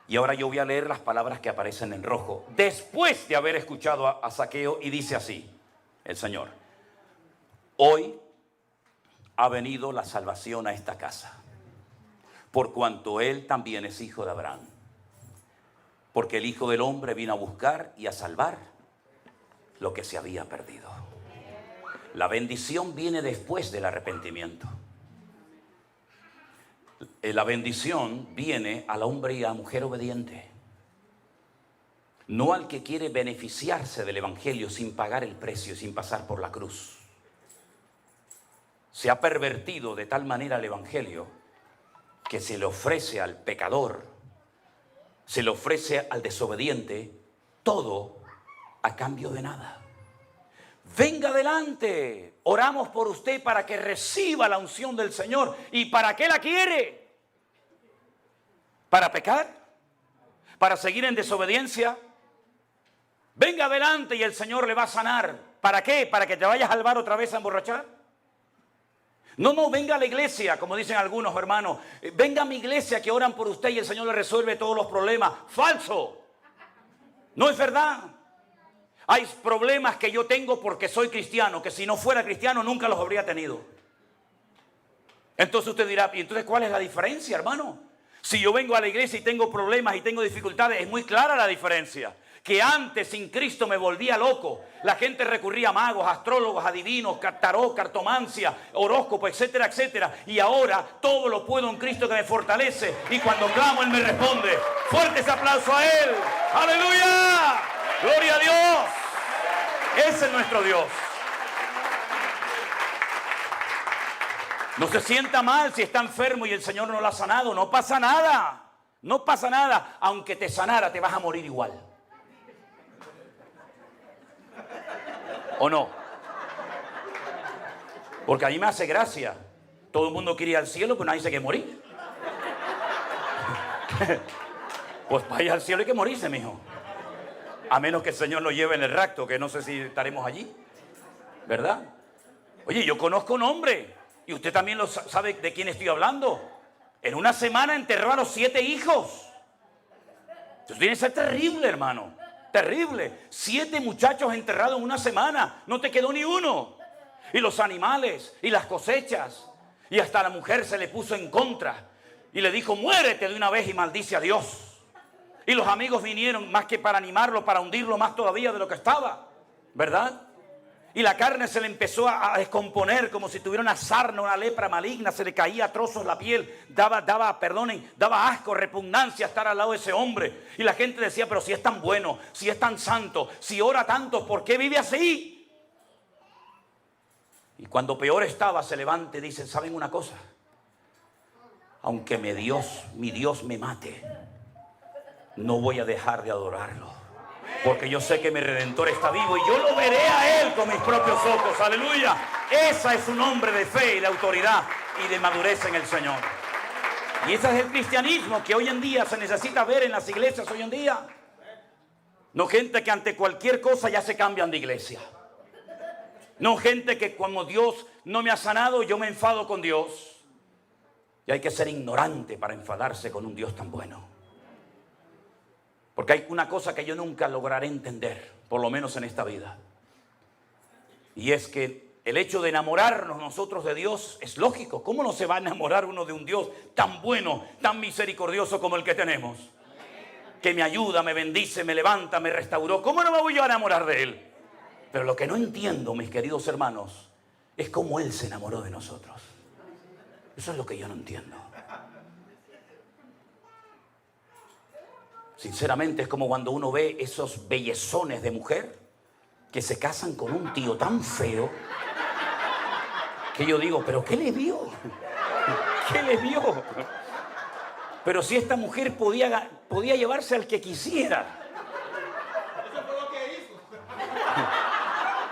Y ahora yo voy a leer las palabras que aparecen en rojo, después de haber escuchado a Zaqueo, y dice así, el Señor: hoy ha venido la salvación a esta casa, por cuanto él también es hijo de Abraham. Porque el Hijo del Hombre vino a buscar y a salvar lo que se había perdido. La bendición viene después del arrepentimiento. La bendición viene al hombre y a la mujer obediente, no al que quiere beneficiarse del Evangelio sin pagar el precio, sin pasar por la cruz. Se ha pervertido de tal manera el Evangelio que se le ofrece al pecador, se le ofrece al desobediente todo a cambio de nada. Venga adelante, oramos por usted para que reciba la unción del Señor. ¿Y para qué la quiere? ¿Para pecar? ¿Para seguir en desobediencia? Venga adelante y el Señor le va a sanar. ¿Para qué? ¿Para que te vayas al bar otra vez a emborrachar? No, venga a la iglesia, como dicen algunos hermanos. Venga a mi iglesia que oran por usted y el Señor le resuelve todos los problemas. ¡Falso! No es verdad. Hay problemas que yo tengo porque soy cristiano, que si no fuera cristiano nunca los habría tenido. Entonces usted dirá, ¿y entonces cuál es la diferencia, hermano? Si yo vengo a la iglesia y tengo problemas y tengo dificultades, es muy clara la diferencia. Que antes sin Cristo me volvía loco. La gente recurría a magos, astrólogos, adivinos, tarot, cartomancia, horóscopo, etcétera, etcétera. Y ahora todo lo puedo en Cristo que me fortalece. Y cuando clamo, Él me responde. Fuerte ese aplauso a Él. ¡Aleluya! ¡Gloria a Dios! Ese es nuestro Dios. No se sienta mal si está enfermo y el Señor no lo ha sanado. No pasa nada. No pasa nada. Aunque te sanara, te vas a morir igual. ¿O no? Porque a mí me hace gracia. Todo el mundo quiere ir al cielo, pero nadie se quiere morir. Pues para ir al cielo hay que morirse, mijo. A menos que el Señor lo lleve en el rapto, que no sé si estaremos allí. ¿Verdad? Oye, yo conozco un hombre, y usted también lo sabe de quién estoy hablando. En una semana enterró a los 7 hijos. Eso tiene que ser terrible, hermano. Terrible. 7 muchachos enterrados en una semana. No te quedó ni uno. Y los animales, y las cosechas. Y hasta la mujer se le puso en contra. Y le dijo, muérete de una vez y maldice a Dios. Y los amigos vinieron más que para animarlo, para hundirlo más todavía de lo que estaba. ¿Verdad? Y la carne se le empezó a descomponer como si tuviera una sarna, una lepra maligna. Se le caía a trozos la piel. Daba asco, repugnancia estar al lado de ese hombre. Y la gente decía, pero si es tan bueno, si es tan santo, si ora tanto, ¿por qué vive así? Y cuando peor estaba, se levanta y dice, ¿saben una cosa? Aunque mi Dios me mate, no voy a dejar de adorarlo. Porque yo sé que mi Redentor está vivo y yo lo veré a Él con mis propios ojos. ¡Aleluya! Esa es un hombre de fe y de autoridad y de madurez en el Señor. Y ese es el cristianismo que hoy en día se necesita ver en las iglesias hoy en día. No gente que ante cualquier cosa ya se cambian de iglesia. No gente que como Dios no me ha sanado, yo me enfado con Dios. Y hay que ser ignorante para enfadarse con un Dios tan bueno. Porque hay una cosa que yo nunca lograré entender, por lo menos en esta vida. Y es que el hecho de enamorarnos nosotros de Dios es lógico. ¿Cómo no se va a enamorar uno de un Dios tan bueno, tan misericordioso como el que tenemos? Que me ayuda, me bendice, me levanta, me restauró. ¿Cómo no me voy yo a enamorar de Él? Pero lo que no entiendo, mis queridos hermanos, es cómo Él se enamoró de nosotros. Eso es lo que yo no entiendo. Sinceramente es como cuando uno ve esos bellezones de mujer que se casan con un tío tan feo que yo digo, ¿pero qué le vio? ¿Qué le vio? Pero si esta mujer podía llevarse al que quisiera.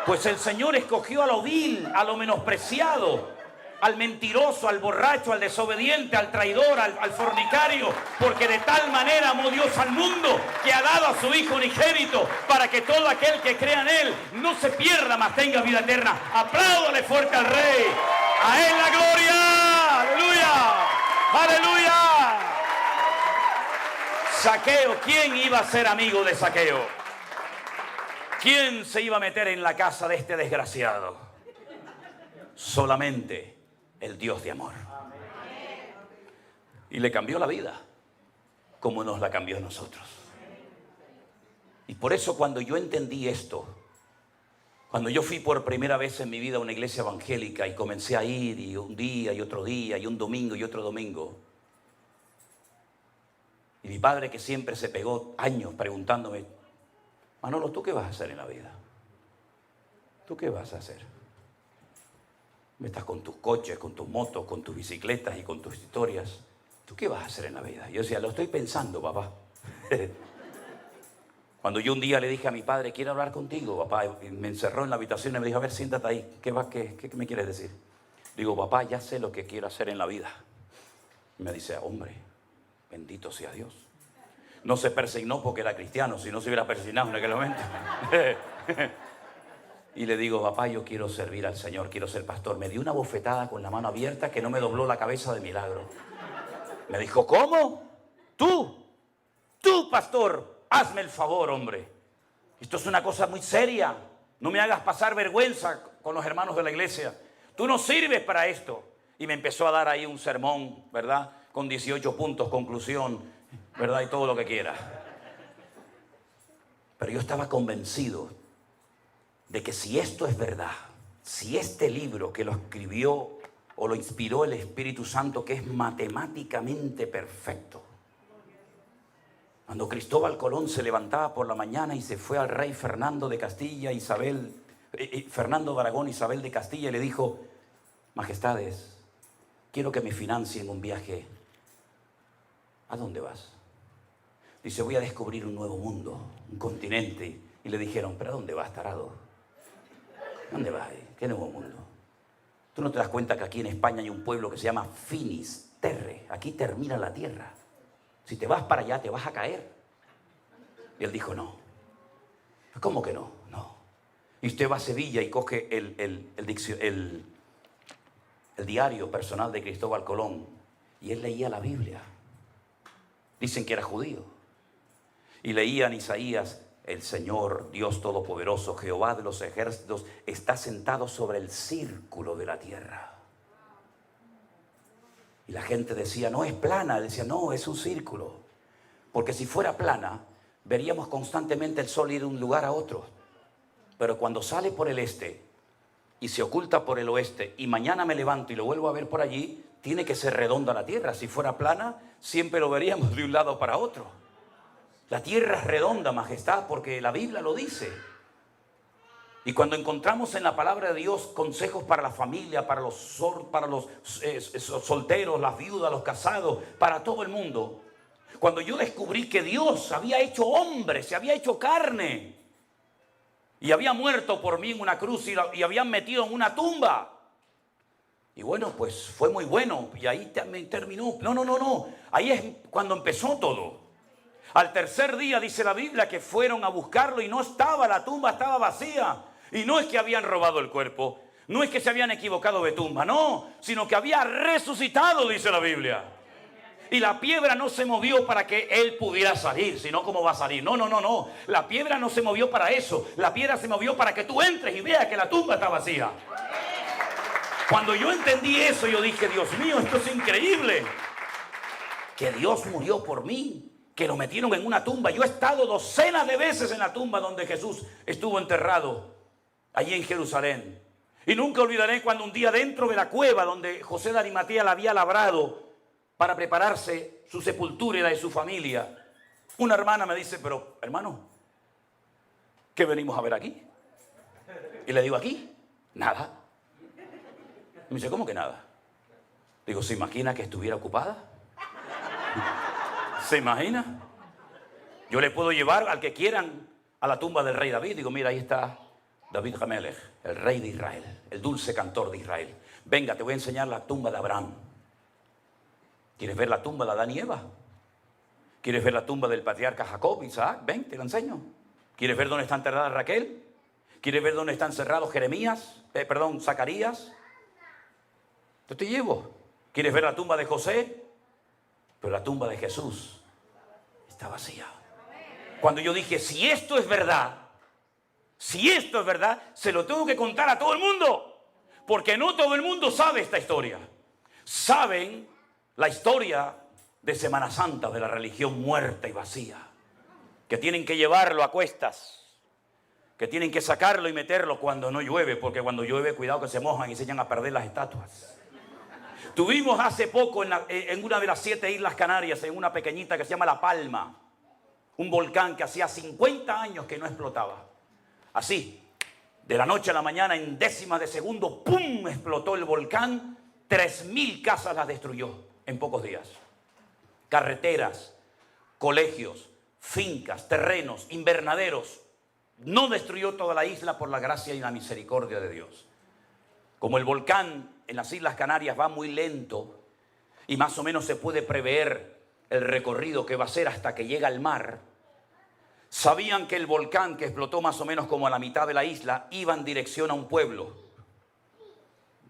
Pues el Señor escogió a lo vil, a lo menospreciado, al mentiroso, al borracho, al desobediente, al traidor, al fornicario, porque de tal manera amó Dios al mundo que ha dado a su Hijo unigénito para que todo aquel que crea en Él no se pierda, mas tenga vida eterna. Apláudale fuerte al Rey. A Él la gloria. Aleluya. Aleluya. Zaqueo, ¿quién iba a ser amigo de Zaqueo? ¿Quién se iba a meter en la casa de este desgraciado? Solamente el Dios de amor. Y le cambió la vida, como nos la cambió a nosotros. Y por eso cuando yo entendí esto, cuando yo fui por primera vez en mi vida a una iglesia evangélica y comencé a ir, y un día y otro día, y un domingo y otro domingo, y mi padre, que siempre se pegó años preguntándome: Manolo, ¿tú qué vas a hacer en la vida? ¿Tú qué vas a hacer? Me estás con tus coches, con tus motos, con tus bicicletas y con tus historias. ¿Tú qué vas a hacer en la vida? Y yo decía: lo estoy pensando, papá. Cuando yo un día le dije a mi padre: quiero hablar contigo, papá, y me encerró en la habitación y me dijo: a ver, siéntate ahí. ¿Qué me quieres decir? Digo: papá, ya sé lo que quiero hacer en la vida. Y me dice: hombre, bendito sea Dios. No se persignó porque era cristiano, si no se hubiera persignado en aquel momento. Y le digo: papá, yo quiero servir al Señor, quiero ser pastor. Me dio una bofetada con la mano abierta que no me dobló la cabeza de milagro. Me dijo: ¿cómo? Tú, pastor, hazme el favor, hombre. Esto es una cosa muy seria. No me hagas pasar vergüenza con los hermanos de la iglesia. Tú no sirves para esto. Y me empezó a dar ahí un sermón, ¿verdad? Con 18 puntos, conclusión, ¿verdad? Y todo lo que quiera. Pero yo estaba convencido de que si esto es verdad, si este libro que lo escribió o lo inspiró el Espíritu Santo, que es matemáticamente perfecto, cuando Cristóbal Colón se levantaba por la mañana y se fue al rey Fernando de Castilla, Fernando de Aragón, Isabel de Castilla, y le dijo: majestades, quiero que me financien un viaje. ¿A dónde vas? Dice: voy a descubrir un nuevo mundo, un continente. Y le dijeron: ¿pero a dónde vas, tarado? ¿Dónde vas? ¿Qué nuevo mundo? ¿Tú no te das cuenta que aquí en España hay un pueblo que se llama Finis Terre? Aquí termina la tierra. Si te vas para allá te vas a caer. Y él dijo: no. ¿Cómo que no? No. Y usted va a Sevilla y coge el diario personal de Cristóbal Colón, y él leía la Biblia. Dicen que era judío. Y leían Isaías: el Señor, Dios Todopoderoso, Jehová de los ejércitos, está sentado sobre el círculo de la tierra. Y la gente decía: no es plana. Él decía: no, es un círculo. Porque si fuera plana, veríamos constantemente el sol ir de un lugar a otro. Pero cuando sale por el este y se oculta por el oeste, y mañana me levanto y lo vuelvo a ver por allí, tiene que ser redonda la tierra. Si fuera plana, siempre lo veríamos de un lado para otro. La tierra es redonda, majestad, porque la Biblia lo dice. Y cuando encontramos en la palabra de Dios consejos para la familia, para los solteros, las viudas, los casados, para todo el mundo. Cuando yo descubrí que Dios había hecho hombre, se había hecho carne, y había muerto por mí en una cruz y habían metido en una tumba. Y bueno, pues fue muy bueno. Y ahí terminó. No. Ahí es cuando empezó todo. Al tercer día dice la Biblia que fueron a buscarlo y no estaba, la tumba estaba vacía. Y no es que habían robado el cuerpo, no es que se habían equivocado de tumba, no, sino que había resucitado, dice la Biblia. Y la piedra no se movió para que él pudiera salir, sino ¿cómo va a salir? No. La piedra no se movió para eso. La piedra se movió para que tú entres y veas que la tumba está vacía. Cuando yo entendí eso, yo dije: Dios mío, esto es increíble. Que Dios murió por mí, que lo metieron en una tumba. Yo he estado docenas de veces en la tumba donde Jesús estuvo enterrado, allí en Jerusalén. Y nunca olvidaré cuando un día dentro de la cueva donde José de Arimatea la había labrado para prepararse su sepultura y la de su familia, una hermana me dice: pero hermano, ¿qué venimos a ver aquí? Y le digo: aquí, nada. Y me dice: ¿cómo que nada? Digo, ¿se imagina que estuviera ocupada? ¿Se imagina? Yo le puedo llevar al que quieran a la tumba del rey David. Digo, mira, ahí está David Hamelech, el rey de Israel, el dulce cantor de Israel. Venga, te voy a enseñar la tumba de Abraham. ¿Quieres ver la tumba de Adán y Eva? ¿Quieres ver la tumba del patriarca Jacob, Isaac? Ven, te la enseño. ¿Quieres ver dónde está enterrada Raquel? ¿Quieres ver dónde está encerrado Zacarías? Yo te llevo. ¿Quieres ver la tumba de José? Pero la tumba de Jesús está vacía. Cuando yo dije, si esto es verdad, se lo tengo que contar a todo el mundo. Porque no todo el mundo sabe esta historia. Saben la historia de Semana Santa, de la religión muerta y vacía. Que tienen que llevarlo a cuestas. Que tienen que sacarlo y meterlo cuando no llueve. Porque cuando llueve, cuidado que se mojan y se echan a perder las estatuas. Tuvimos hace poco en una de las 7 islas Canarias, en una pequeñita que se llama La Palma, un volcán que hacía 50 años que no explotaba. Así, de la noche a la mañana, en décimas de segundo, ¡pum!, explotó el volcán. 3.000 casas las destruyó en pocos días. Carreteras, colegios, fincas, terrenos, invernaderos. No destruyó toda la isla por la gracia y la misericordia de Dios. Como el volcán en las Islas Canarias va muy lento y más o menos se puede prever el recorrido que va a hacer hasta que llega al mar, sabían que el volcán, que explotó más o menos como a la mitad de la isla, iba en dirección a un pueblo.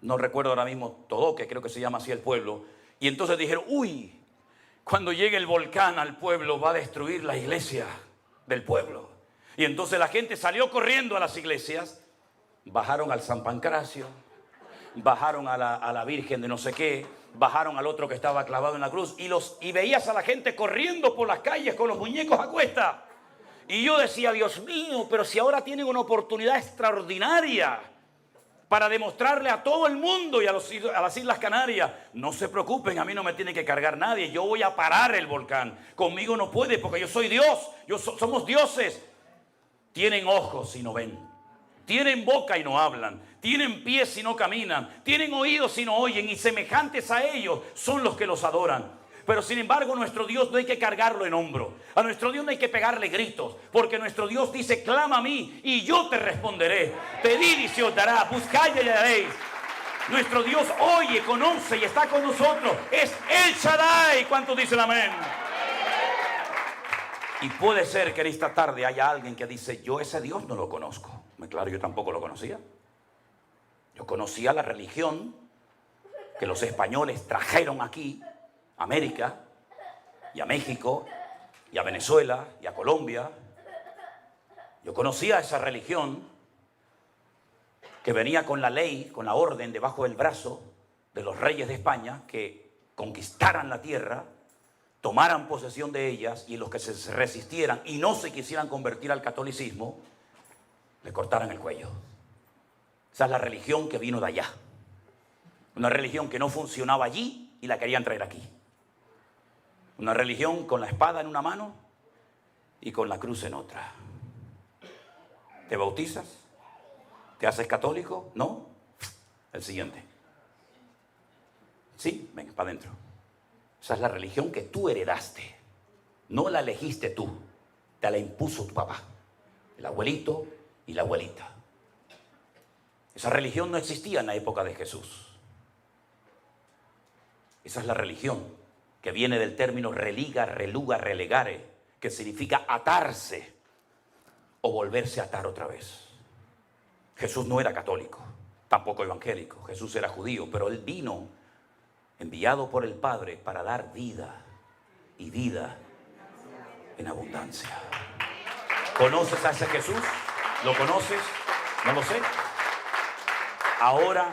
No recuerdo ahora mismo Todoque, creo que se llama así el pueblo. Y entonces dijeron, uy, cuando llegue el volcán al pueblo va a destruir la iglesia del pueblo. Y entonces la gente salió corriendo a las iglesias, bajaron al San Pancracio, bajaron a la Virgen de no sé qué, bajaron al otro que estaba clavado en la cruz y veías a la gente corriendo por las calles con los muñecos a cuesta. Y yo decía, Dios mío, pero si ahora tienen una oportunidad extraordinaria para demostrarle a todo el mundo y a las Islas Canarias, no se preocupen, a mí no me tiene que cargar nadie, yo voy a parar el volcán. Conmigo no puede porque yo soy Dios, somos dioses. Tienen ojos y no ven, tienen boca y no hablan, tienen pies y no caminan, tienen oídos y no oyen, y semejantes a ellos son los que los adoran. Pero sin embargo, nuestro Dios no hay que cargarlo en hombro. A nuestro Dios no hay que pegarle gritos, porque nuestro Dios dice, clama a mí y yo te responderé. Pedid y se os dará, buscad y hallaréis. Nuestro Dios oye, conoce y está con nosotros. Es El Shaddai. ¿Cuántos dicen amén? Y puede ser que en esta tarde haya alguien que dice, yo ese Dios no lo conozco. Claro, yo tampoco lo conocía. Yo conocía la religión que los españoles trajeron aquí, a América, y a México, y a Venezuela, y a Colombia. Yo conocía esa religión que venía con la ley, con la orden debajo del brazo de los reyes de España, que conquistaran la tierra, tomaran posesión de ellas, y los que se resistieran y no se quisieran convertir al catolicismo, le cortaran el cuello. Esa es la religión que vino de allá. Una religión que no funcionaba allí y la querían traer aquí. Una religión con la espada en una mano y con la cruz en otra. ¿Te bautizas? ¿Te haces católico? ¿No? El siguiente. Sí, venga, para adentro. Esa es la religión que tú heredaste. No la elegiste tú, te la impuso tu papá, el abuelito y la abuelita. Esa religión no existía en la época de Jesús. Esa es la religión que viene del término religa, reluga, relegare, que significa atarse o volverse a atar otra vez. Jesús no era católico, tampoco evangélico. Jesús era judío, pero él vino enviado por el Padre para dar vida y vida en abundancia. ¿Conoces a ese Jesús? ¿Lo conoces? No lo sé. Ahora,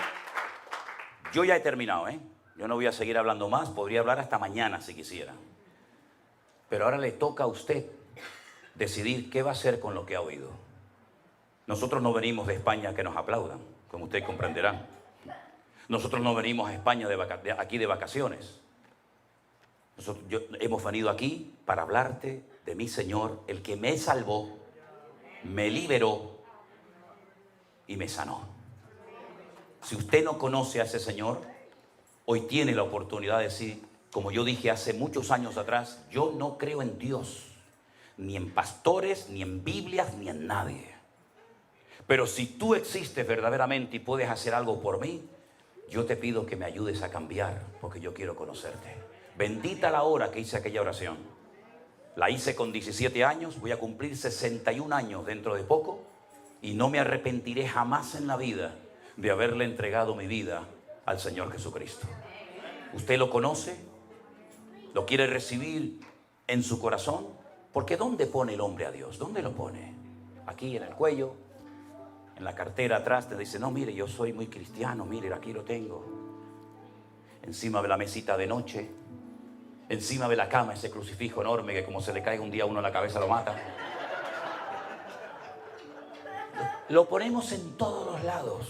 yo ya he terminado, Yo no voy a seguir hablando más, podría hablar hasta mañana si quisiera. Pero ahora le toca a usted decidir qué va a hacer con lo que ha oído. Nosotros no venimos de España a que nos aplaudan, como ustedes comprenderán. Nosotros no venimos a España aquí de vacaciones. Hemos venido aquí para hablarte de mi Señor, el que me salvó, me liberó y me sanó. Si usted no conoce a ese Señor, hoy tiene la oportunidad de decir, como yo dije hace muchos años atrás, yo no creo en Dios, ni en pastores, ni en Biblias, ni en nadie. Pero si tú existes verdaderamente y puedes hacer algo por mí, yo te pido que me ayudes a cambiar, porque yo quiero conocerte. Bendita la hora que hice aquella oración. La hice con 17 años, voy a cumplir 61 años dentro de poco, y no me arrepentiré jamás en la vida de haberle entregado mi vida al Señor Jesucristo. ¿Usted lo conoce? ¿Lo quiere recibir en su corazón? Porque ¿dónde pone el hombre a Dios? ¿Dónde lo pone? Aquí en el cuello, en la cartera atrás, te dice, no, mire, yo soy muy cristiano, mire, aquí lo tengo. Encima de la mesita de noche, encima de la cama, ese crucifijo enorme que como se le caiga un día a uno en la cabeza lo mata. Lo ponemos en todos los lados,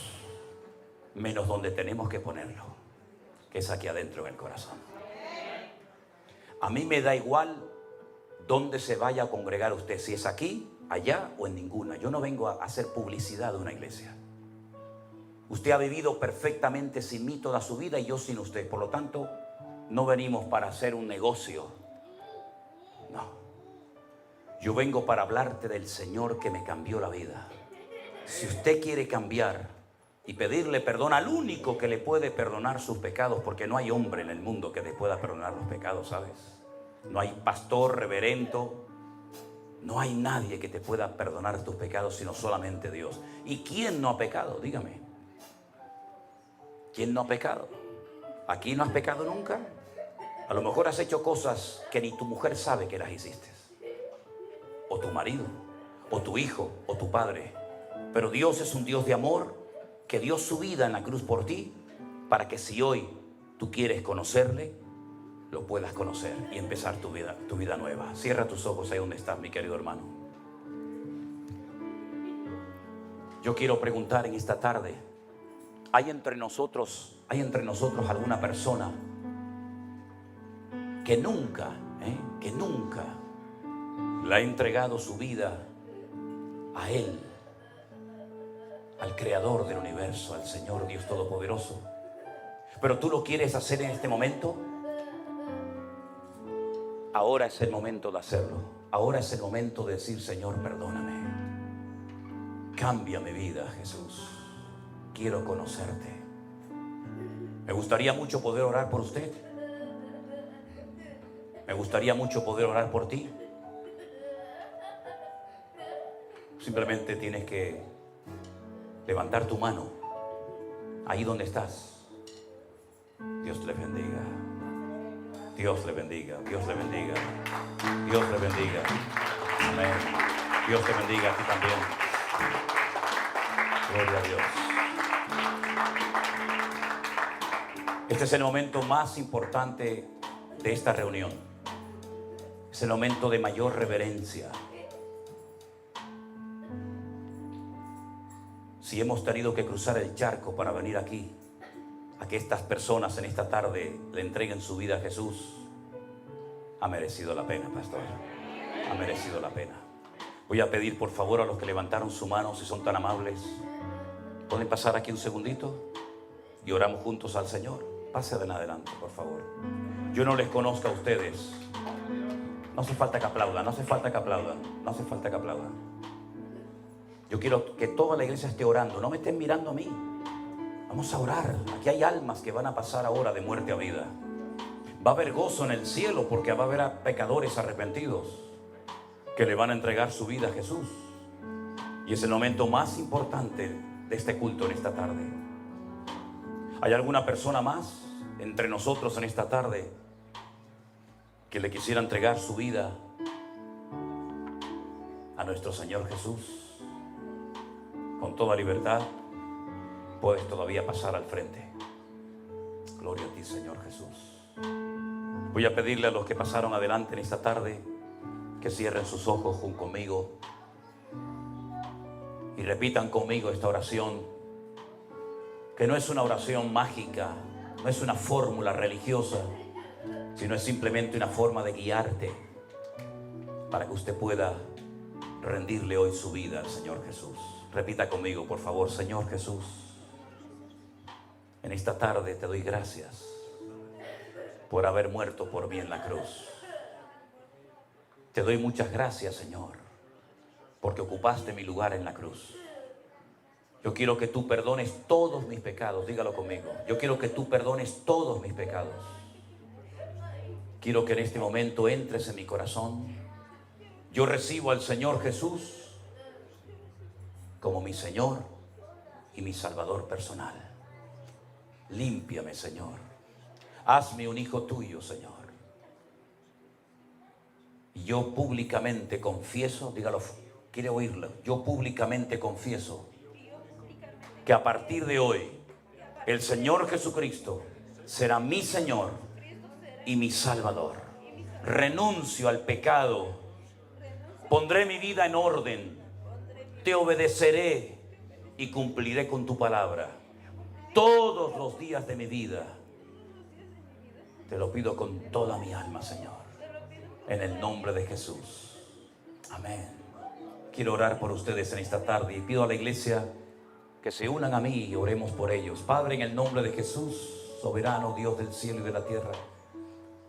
menos donde tenemos que ponerlo, que es aquí adentro en el corazón. A mí me da igual dónde se vaya a congregar usted, si es aquí, allá o en ninguna. Yo no vengo a hacer publicidad de una iglesia. Usted ha vivido perfectamente sin mí toda su vida y yo sin usted. Por lo tanto, no venimos para hacer un negocio. No. Yo vengo para hablarte del Señor que me cambió la vida. Si usted quiere cambiar y pedirle perdón al único que le puede perdonar sus pecados, porque no hay hombre en el mundo que le pueda perdonar los pecados, ¿sabes? No hay pastor, reverendo, no hay nadie que te pueda perdonar tus pecados sino solamente Dios. ¿Y quién no ha pecado? Dígame. ¿Quién no ha pecado? ¿Aquí no has pecado nunca? A lo mejor has hecho cosas que ni tu mujer sabe que las hiciste, o tu marido, o tu hijo, o tu padre. Pero Dios es un Dios de amor que dio su vida en la cruz por ti, para que si hoy tú quieres conocerle, lo puedas conocer y empezar tu vida nueva. Cierra tus ojos ahí donde estás, mi querido hermano. Yo quiero preguntar en esta tarde, ¿hay entre nosotros alguna persona que nunca le ha entregado su vida a Él, al Creador del universo, al Señor Dios Todopoderoso? Pero tú lo quieres hacer en este momento. Ahora es el momento de hacerlo. Ahora es el momento de decir, Señor, perdóname. Cambia mi vida, Jesús. Quiero conocerte. Me gustaría mucho poder orar por usted. Me gustaría mucho poder orar por ti. Simplemente tienes que levantar tu mano ahí donde estás. Dios le bendiga. Dios le bendiga. Dios le bendiga. Dios le bendiga. Amén. Dios te bendiga a ti también. Gloria a Dios. Este es el momento más importante de esta reunión. Es el momento de mayor reverencia. Si hemos tenido que cruzar el charco para venir aquí, a que estas personas en esta tarde le entreguen su vida a Jesús, ha merecido la pena, pastor. Ha merecido la pena. Voy a pedir por favor a los que levantaron su mano, si son tan amables, ¿pueden pasar aquí un segundito? Y oramos juntos al Señor. Pase adelante, por favor. Yo no les conozco a ustedes. No hace falta que aplaudan, no hace falta que aplaudan, no hace falta que aplaudan. Yo quiero que toda la iglesia esté orando. No me estén mirando a mí. Vamos a orar. Aquí hay almas que van a pasar ahora de muerte a vida. Va a haber gozo en el cielo porque va a haber a pecadores arrepentidos que le van a entregar su vida a Jesús. Y es el momento más importante de este culto en esta tarde. ¿Hay alguna persona más entre nosotros en esta tarde que le quisiera entregar su vida a nuestro Señor Jesús? Con toda libertad puedes todavía pasar al frente. Gloria a ti, Señor Jesús. Voy a pedirle a los que pasaron adelante en esta tarde que cierren sus ojos junto conmigo y repitan conmigo esta oración, que no es una oración mágica, no es una fórmula religiosa, sino es simplemente una forma de guiarte para que usted pueda rendirle hoy su vida al Señor Jesús. Repita conmigo, por favor. Señor Jesús, en esta tarde te doy gracias por haber muerto por mí en la cruz. Te doy muchas gracias, Señor, porque ocupaste mi lugar en la cruz. Yo quiero que tú perdones todos mis pecados. Dígalo conmigo. Yo quiero que tú perdones todos mis pecados. Quiero que en este momento entres en mi corazón. Yo recibo al Señor Jesús como mi Señor y mi Salvador personal. Límpiame, Señor. Hazme un hijo tuyo, Señor. Y yo públicamente confieso, dígalo, quiere oírlo. Yo públicamente confieso que a partir de hoy el Señor Jesucristo será mi Señor y mi Salvador. Renuncio al pecado. Pondré mi vida en orden. Te obedeceré y cumpliré con tu palabra todos los días de mi vida. Te lo pido con toda mi alma, Señor, en el nombre de Jesús. Amén. Quiero orar por ustedes en esta tarde y pido a la iglesia que se unan a mí y oremos por ellos. Padre, en el nombre de Jesús, soberano Dios del cielo y de la tierra,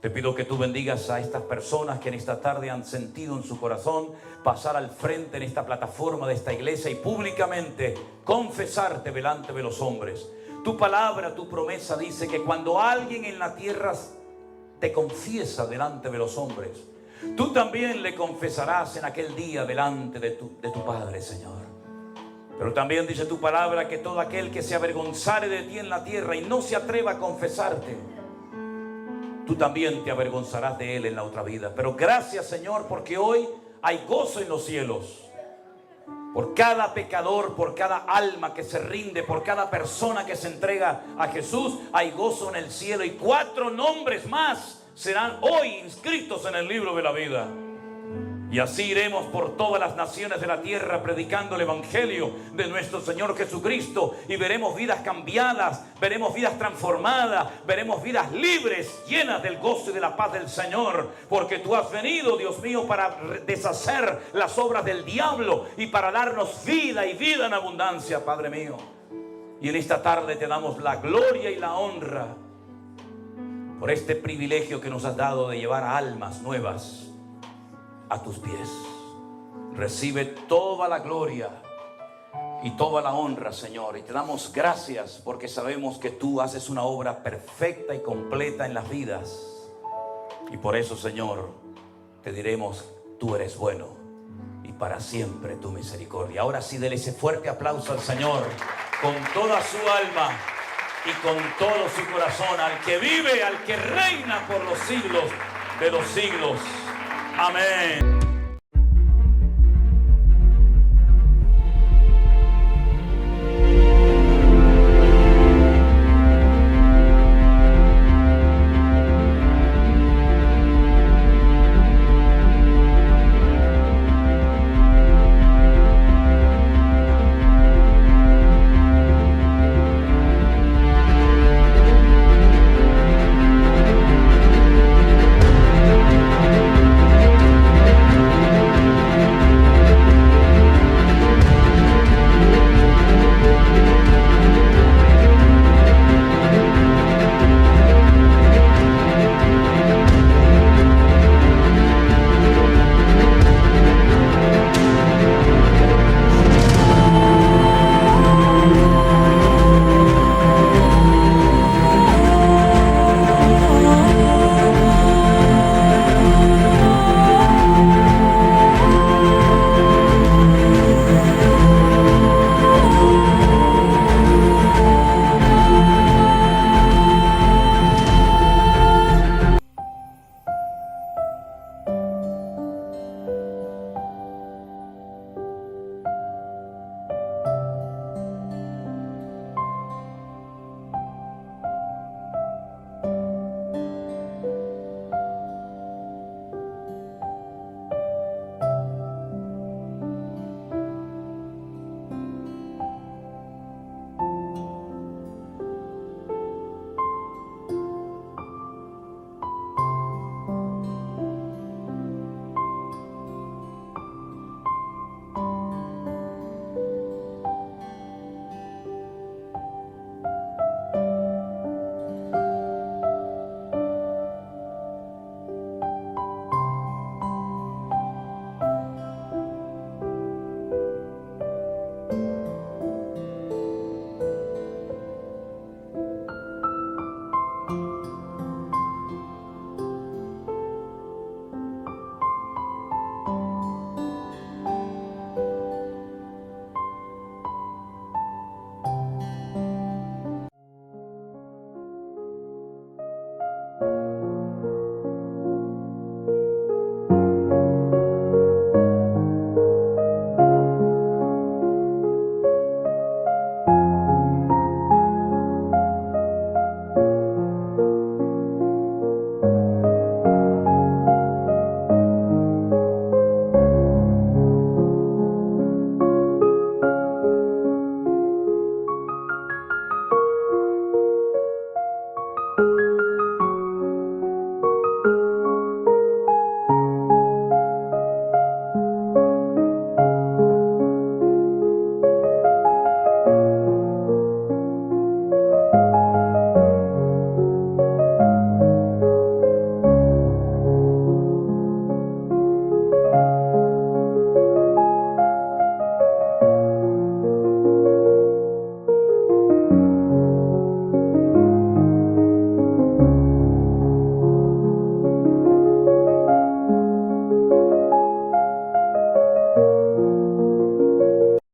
te pido que tú bendigas a estas personas que en esta tarde han sentido en su corazón pasar al frente en esta plataforma de esta iglesia y públicamente confesarte delante de los hombres. Tu palabra, tu promesa dice que cuando alguien en la tierra te confiesa delante de los hombres, tú también le confesarás en aquel día delante de tu Padre, Señor. Pero también dice tu palabra que todo aquel que se avergonzare de ti en la tierra y no se atreva a confesarte, tú también te avergonzarás de él en la otra vida. Pero gracias, Señor, porque hoy hay gozo en los cielos. Por cada pecador, por cada alma que se rinde, por cada persona que se entrega a Jesús, hay gozo en el cielo. Y 4 nombres más serán hoy inscritos en el libro de la vida. Y así iremos por todas las naciones de la tierra predicando el evangelio de nuestro Señor Jesucristo. Y veremos vidas cambiadas, veremos vidas transformadas, veremos vidas libres, llenas del gozo y de la paz del Señor. Porque tú has venido, Dios mío, para deshacer las obras del diablo y para darnos vida y vida en abundancia, Padre mío. Y en esta tarde te damos la gloria y la honra por este privilegio que nos has dado de llevar almas nuevas a tus pies. Recibe toda la gloria y toda la honra, Señor, y te damos gracias porque sabemos que tú haces una obra perfecta y completa en las vidas, y por eso, Señor, te diremos: tú eres bueno y para siempre tu misericordia. Ahora sí, dele ese fuerte aplauso al Señor con toda su alma y con todo su corazón, al que vive, al que reina por los siglos de los siglos. Amén.